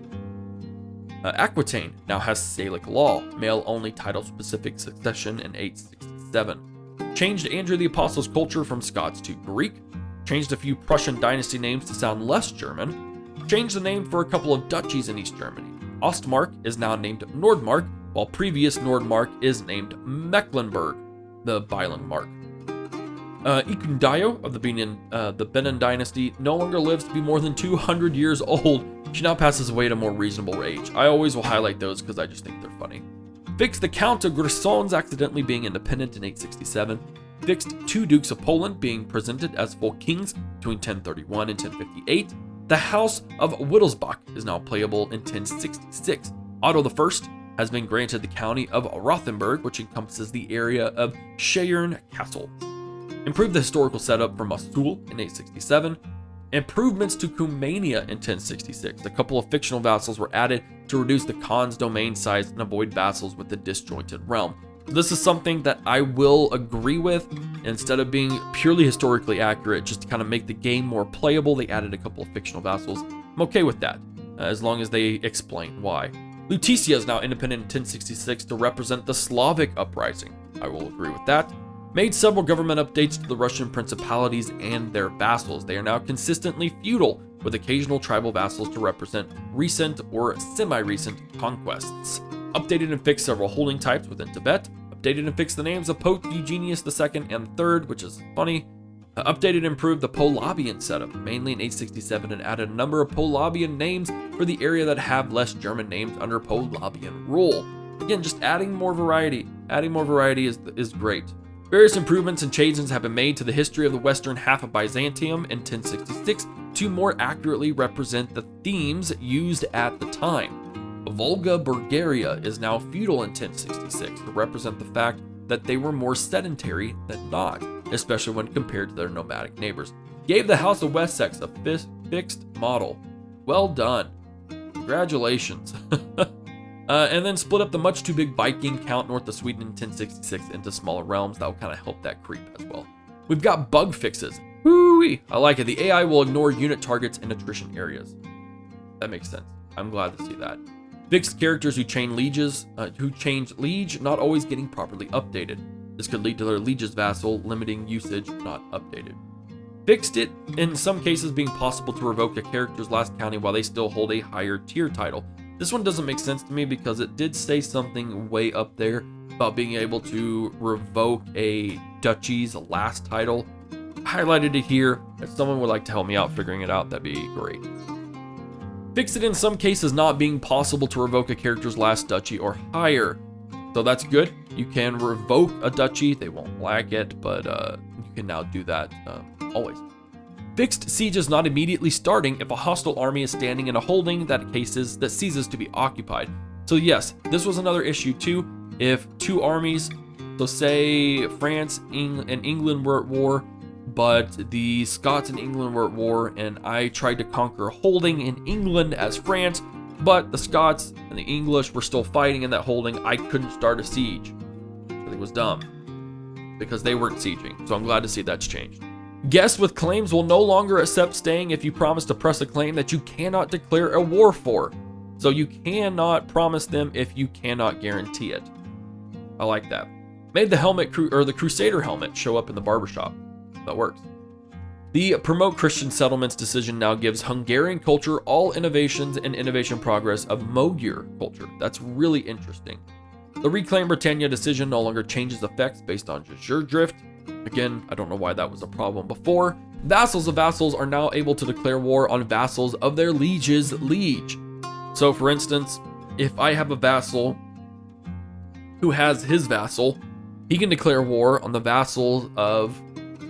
Aquitaine now has Salic law, male-only title-specific succession in 867. Changed Andrew the Apostle's culture from Scots to Greek. Changed a few Prussian dynasty names to sound less German. Changed the name for a couple of duchies in East Germany. Ostmark is now named Nordmark, while previous Nordmark is named Mecklenburg, the Beilen mark. Ikundayo of the Benin dynasty no longer lives to be more than 200 years old. She now passes away at a more reasonable age. I always will highlight those because I just think they're funny. Fixed the Count of Grisons accidentally being independent in 867. Fixed 2 Dukes of Poland being presented as full kings between 1031 and 1058. The House of Wittelsbach is now playable in 1066. Otto I has been granted the county of Rothenburg, which encompasses the area of Scheyern Castle. Improved the historical setup for Mosul in 867. Improvements to Cumania in 1066. A couple of fictional vassals were added to reduce the Khan's domain size and avoid vassals with a disjointed realm. This is something that I will agree with. Instead of being purely historically accurate, just to kind of make the game more playable, they added a couple of fictional vassals. I'm okay with that, as long as they explain why. Lutetia is now independent in 1066 to represent the Slavic uprising. I will agree with that. Made several government updates to the Russian principalities and their vassals. They are now consistently feudal, with occasional tribal vassals to represent recent or semi-recent conquests. Updated and fixed several holding types within Tibet. Updated and fixed the names of Pope Eugenius II and III, which is funny. Updated and improved the Polabian setup, mainly in 867, and added a number of Polabian names for the area that have less German names under Polabian rule. Again, just adding more variety. Adding more variety is great. Various improvements and changes have been made to the history of the western half of Byzantium in 1066 to more accurately represent the themes used at the time. Volga Bulgaria is now feudal in 1066 to represent the fact that they were more sedentary than not, especially when compared to their nomadic neighbors. Gave the House of Wessex a fixed model. Well done. Congratulations. And then split up the much too big Viking count north of Sweden in 1066 into smaller realms. That will kind of help that creep as well. We've got bug fixes. Woo-wee. I like it. The AI will ignore unit targets in attrition areas. That makes sense. I'm glad to see that. Fixed characters who change liege not always getting properly updated. This could lead to their liege's vassal limiting usage not updated. Fixed it in some cases being possible to revoke a character's last county while they still hold a higher tier title. This one doesn't make sense to me because it did say something way up there about being able to revoke a duchy's last title. I highlighted it here. If someone would like to help me out figuring it out, that'd be great. Fix it in some cases not being possible to revoke a character's last duchy or higher. So that's good. You can revoke a duchy. They won't like it, but you can now do that always. Fixed sieges not immediately starting if a hostile army is standing in a holding that ceases to be occupied. So yes, this was another issue too. If 2 armies, so say France and England were at war, but the Scots and England were at war, and I tried to conquer a holding in England as France, but the Scots and the English were still fighting in that holding, I couldn't start a siege. It was dumb because they weren't sieging. So I'm glad to see that's changed. Guests with claims will no longer accept staying if you promise to press a claim that you cannot declare a war for. So you cannot promise them if you cannot guarantee it. I like that. Made the helmet or the Crusader helmet show up in the barbershop. That works. The Promote Christian Settlements decision now gives Hungarian culture all innovations and innovation progress of Magyar culture. That's really interesting. The Reclaim Britannia decision no longer changes effects based on Jazur drift. Again, I don't know why that was a problem before. Vassals of vassals are now able to declare war on vassals of their liege's liege. So for instance, if I have a vassal who has his vassal, he can declare war on the vassals of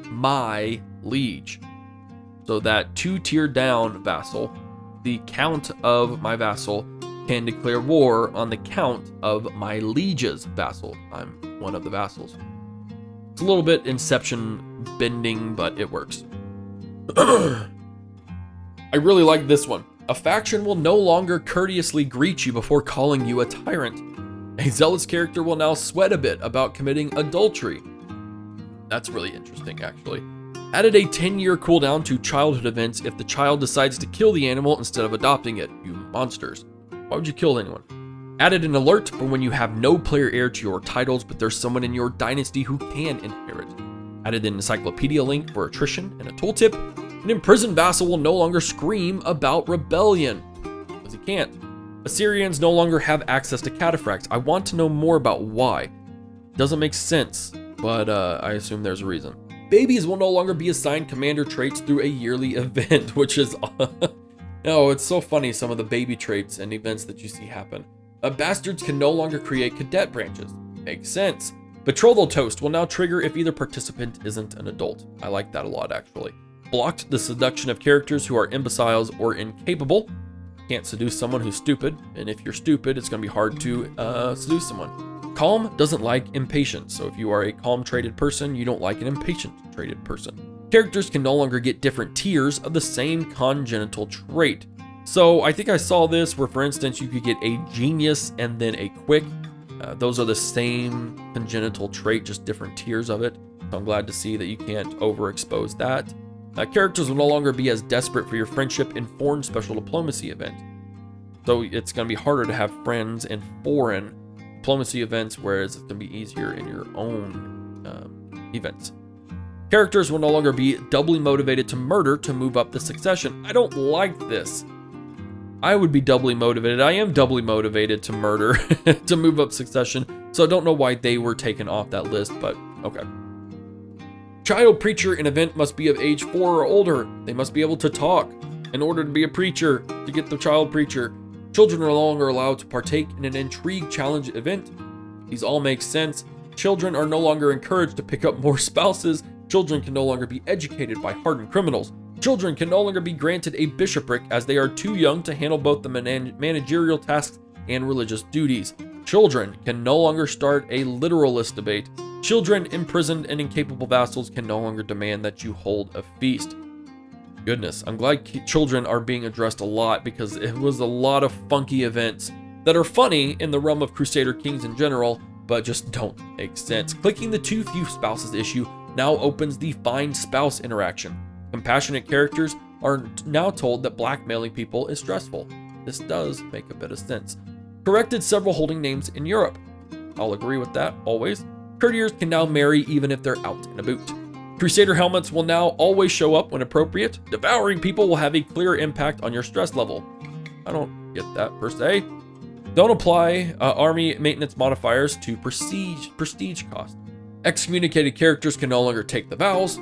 my liege. So that 2-tier down vassal, the count of my vassal, can declare war on the count of my liege's vassal. I'm one of the vassals. It's a little bit inception bending, but it works. I really like this one. A faction will no longer courteously greet you before calling you a tyrant. A zealous character will now sweat a bit about committing adultery. That's really interesting, actually. Added a 10-year cooldown to childhood events if the child decides to kill the animal instead of adopting it. You monsters. Why would you kill anyone? Added an alert for when you have no player heir to your titles, but there's someone in your dynasty who can inherit. Added an encyclopedia link for attrition and a tooltip. An imprisoned vassal will no longer scream about rebellion, because he can't. Assyrians no longer have access to cataphracts. I want to know more about why. Doesn't make sense, but I assume there's a reason. Babies will no longer be assigned commander traits through a yearly event, which is... Oh, it's so funny, some of the baby traits and events that you see happen. Bastards can no longer create cadet branches. Makes sense. Betrothal toast will now trigger if either participant isn't an adult. I like that a lot, actually. Blocked the seduction of characters who are imbeciles or incapable. Can't seduce someone who's stupid, and if you're stupid, it's going to be hard to seduce someone. Calm doesn't like impatient, so if you are a calm traded person, you don't like an impatient traded person. Characters can no longer get different tiers of the same congenital trait. So I think I saw this where, for instance, you could get a genius and then a quick. Those are the same congenital trait, just different tiers of it. So I'm glad to see that you can't overexpose that. Characters will no longer be as desperate for your friendship in foreign special diplomacy event. So it's going to be harder to have friends in foreign diplomacy events, whereas it's going to be easier in your own events. Characters will no longer be doubly motivated to murder to move up the succession. I don't like this. I would be doubly motivated. I am doubly motivated to murder to move up succession, so I don't know why they were taken off that list, but okay. Child preacher in event must be of age 4 or older. They must be able to talk in order to be a preacher, to get the child preacher. Children are no longer allowed to partake in an intrigue challenge event. These all make sense. Children are no longer encouraged to pick up more spouses. Children can no longer be educated by hardened criminals. Children can no longer be granted a bishopric as they are too young to handle both the managerial tasks and religious duties. Children can no longer start a literalist debate. Children, imprisoned and incapable vassals can no longer demand that you hold a feast. Goodness, I'm glad children are being addressed a lot because it was a lot of funky events that are funny in the realm of Crusader Kings in general, but just don't make sense. Clicking the too few spouses issue now opens the find spouse interaction. Compassionate characters are now told that blackmailing people is stressful. This does make a bit of sense. Corrected several holding names in Europe. I'll agree with that, always. Courtiers can now marry even if they're out and about. Crusader helmets will now always show up when appropriate. Devouring people will have a clear impact on your stress level. I don't get that per se. Don't apply army maintenance modifiers to prestige cost. Excommunicated characters can no longer take the vows.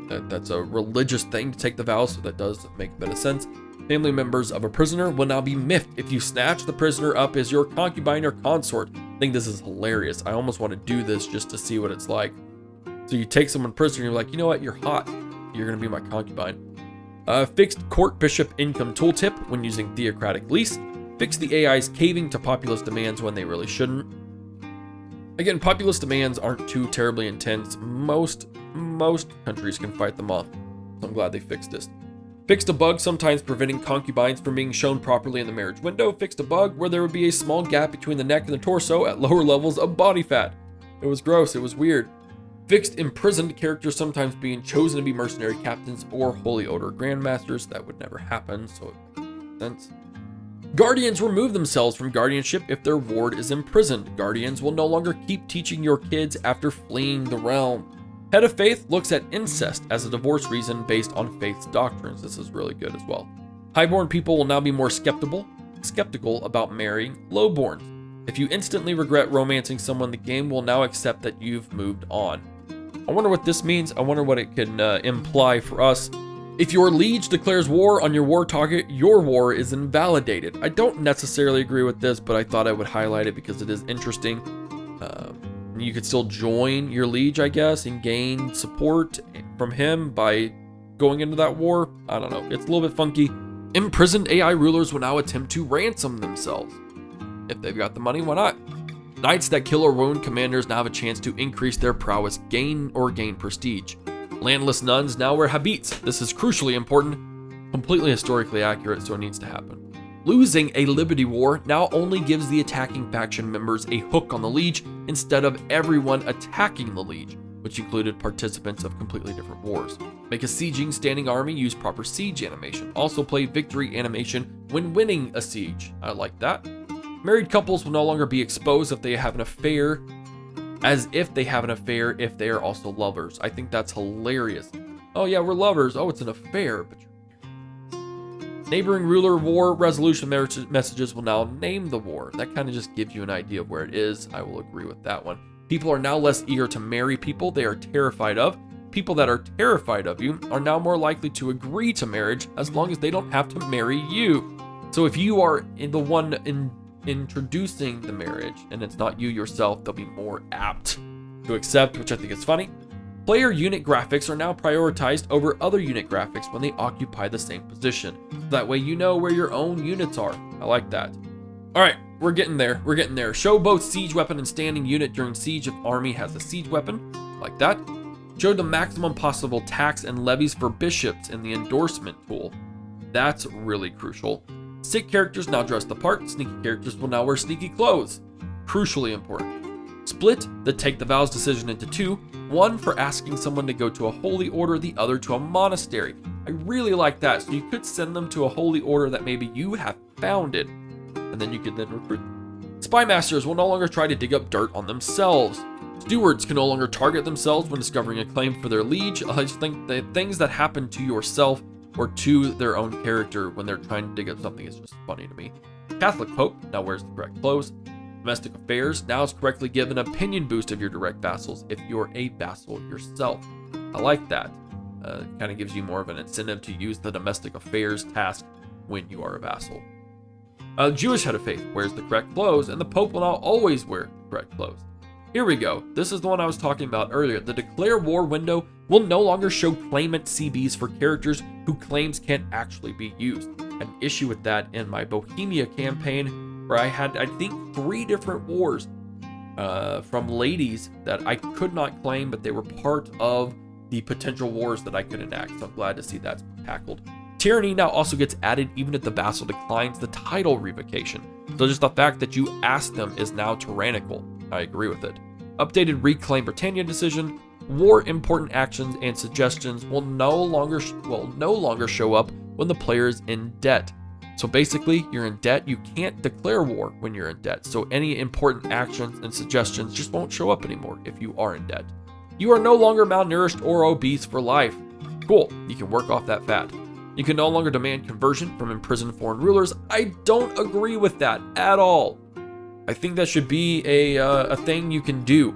That's a religious thing to take the vows, so that does make a bit of sense. Family members of a prisoner will now be miffed if you snatch the prisoner up as your concubine or consort. I think this is hilarious. I almost want to do this just to see what it's like. So you take someone prisoner, you're like, you know what, you're hot. You're going to be my concubine. Fixed court bishop income tooltip when using theocratic lease. Fix the AI's caving to populist demands when they really shouldn't. Again, populist demands aren't too terribly intense. Most countries can fight them off. So I'm glad they fixed this. Fixed a bug sometimes preventing concubines from being shown properly in the marriage window. Fixed a bug where there would be a small gap between the neck and the torso at lower levels of body fat. It was gross, it was weird. Fixed imprisoned characters sometimes being chosen to be mercenary captains or holy order grandmasters. That would never happen, so it makes sense. Guardians remove themselves from guardianship if their ward is imprisoned. Guardians will no longer keep teaching your kids after fleeing the realm. Head of Faith looks at incest as a divorce reason based on faith's doctrines. This is really good as well. Highborn people will now be more skeptical about marrying lowborns. If you instantly regret romancing someone, the game will now accept that you've moved on. I wonder what this means. I wonder what it can imply for us. If your liege declares war on your war target, your war is invalidated. I don't necessarily agree with this, but I thought I would highlight it because it is interesting. You could still join your liege, I guess, and gain support from him by going into that war. I don't know. It's a little bit funky. Imprisoned AI rulers will now attempt to ransom themselves. If they've got the money, why not? Knights that kill or wound commanders now have a chance to increase their prowess, gain prestige. Landless nuns now wear habits. This is crucially important. Completely historically accurate, so it needs to happen. Losing a Liberty War now only gives the attacking faction members a hook on the liege instead of everyone attacking the liege, which included participants of completely different wars. Make a sieging standing army use proper siege animation. Also play victory animation when winning a siege. I like that. Married couples will no longer be exposed if they have an affair, as if they have an affair if they are also lovers. I think that's hilarious. Oh yeah, we're lovers. Oh, it's an affair, but Neighboring ruler war resolution messages will now name the war. That kind of just gives you an idea of where it is. I will agree with that one. People are now less eager to marry people they are terrified of. People that are terrified of you are now more likely to agree to marriage as long as they don't have to marry you. So if you are the one introducing the marriage and it's not you yourself, they'll be more apt to accept, which I think is funny. Player unit graphics are now prioritized over other unit graphics when they occupy the same position. That way you know where your own units are. I like that. All right, we're getting there. We're getting there. Show both siege weapon and standing unit during siege if army has a siege weapon. Like that. Show the maximum possible tax and levies for bishops in the endorsement tool. That's really crucial. Sick characters now dress the part. Sneaky characters will now wear sneaky clothes. Crucially important. Split the take the vows decision into two. One for asking someone to go to a holy order, the other to a monastery. I really like that. So you could send them to a holy order that maybe you have founded, and then you could then recruit them. Spy masters will no longer try to dig up dirt on themselves. Stewards can no longer target themselves when discovering a claim for their liege. I just think the things that happen to yourself or to their own character when they're trying to dig up something is just funny to me. Catholic Pope now wears the correct clothes. Domestic affairs now is correctly given an opinion boost of your direct vassals if you're a vassal yourself. I like that. Kind of gives you more of an incentive to use the domestic affairs task when you are a vassal. Jewish head of faith wears the correct clothes, and the Pope will now always wear the correct clothes. Here we go. This is the one I was talking about earlier. The declare war window will no longer show claimant CBs for characters whose claims can't actually be used. I had an issue with that in my Bohemia campaign, where I had, I think, 3 different wars from ladies that I could not claim, but they were part of the potential wars that I could enact. So I'm glad to see that's tackled. Tyranny now also gets added even if the vassal declines the title revocation. So just the fact that you ask them is now tyrannical. I agree with it. Updated Reclaim Britannia decision. War important actions and suggestions will no longer show up when the player is in debt. So basically, you're in debt. You can't declare war when you're in debt. So any important actions and suggestions just won't show up anymore if you are in debt. You are no longer malnourished or obese for life. Cool, you can work off that fat. You can no longer demand conversion from imprisoned foreign rulers. I don't agree with that at all. I think that should be a thing you can do,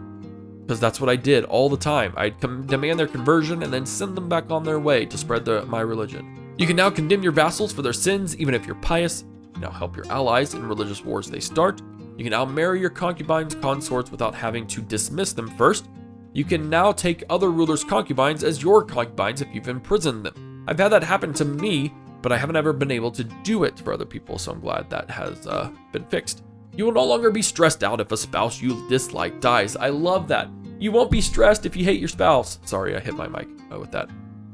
because that's what I did all the time. I'd demand their conversion and then send them back on their way to spread my religion. You can now condemn your vassals for their sins, even if you're pious. You can now help your allies in religious wars they start. You can now marry your concubines' consorts without having to dismiss them first. You can now take other rulers' concubines as your concubines if you've imprisoned them. I've had that happen to me, but I haven't ever been able to do it for other people, so I'm glad that has been fixed. You will no longer be stressed out if a spouse you dislike dies. I love that. You won't be stressed if you hate your spouse. Sorry, I hit my mic with that.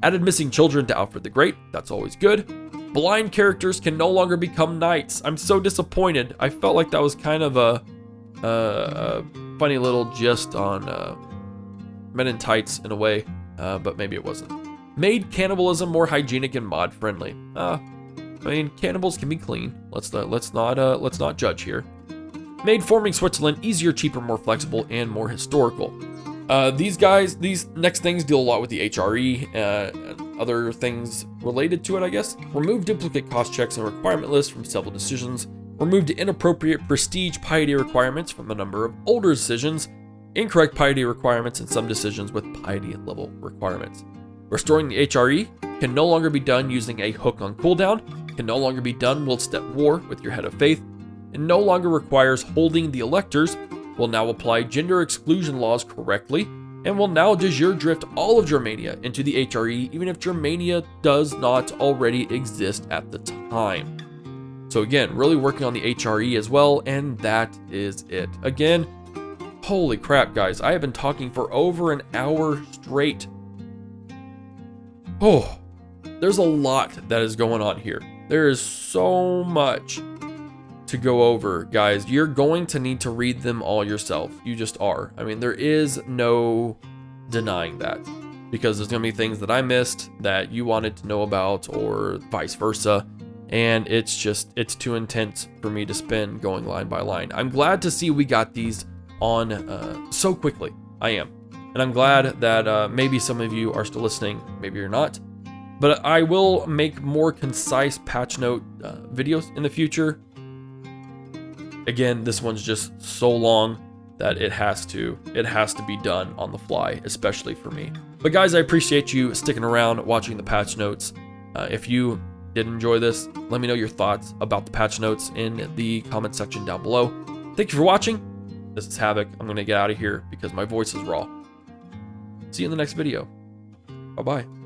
Added missing children to Alfred the Great. That's always good. Blind characters can no longer become knights. I'm so disappointed. I felt like that was kind of a funny little gist on Men in Tights in a way, but maybe it wasn't. Made cannibalism more hygienic and mod friendly. I mean, cannibals can be clean. Let's not judge here. Made forming Switzerland easier, cheaper, more flexible, and more historical. These next things deal a lot with the HRE and other things related to it, I guess. Remove duplicate cost checks and requirement lists from several decisions. Removed inappropriate prestige piety requirements from a number of older decisions. Incorrect piety requirements in some decisions with piety level requirements. Restoring the HRE can no longer be done using a hook on cooldown, can no longer be done whilst at war with your head of faith, and no longer requires holding the electors, will now apply gender exclusion laws correctly, and will now de jure drift all of Germania into the HRE even if Germania does not already exist at the time. So again, really working on the HRE as well, and that is it. Again, holy crap, guys, I have been talking for over an hour straight. Oh, there's a lot that is going on here. There is so much to go over, guys. You're going to need to read them all yourself. You just are. I mean, there is no denying that, because there's going to be things that I missed that you wanted to know about, or vice versa. And it's too intense for me to spend going line by line. I'm glad to see we got these on so quickly. I am. And I'm glad that maybe some of you are still listening, maybe you're not. But I will make more concise patch note videos in the future. Again, this one's just so long that it has to be done on the fly, especially for me. But guys, I appreciate you sticking around watching the patch notes. If you did enjoy this, let me know your thoughts about the patch notes in the comment section down below. Thank you for watching. This is Havoc. I'm gonna get out of here because my voice is raw. See you in the next video. Bye-bye.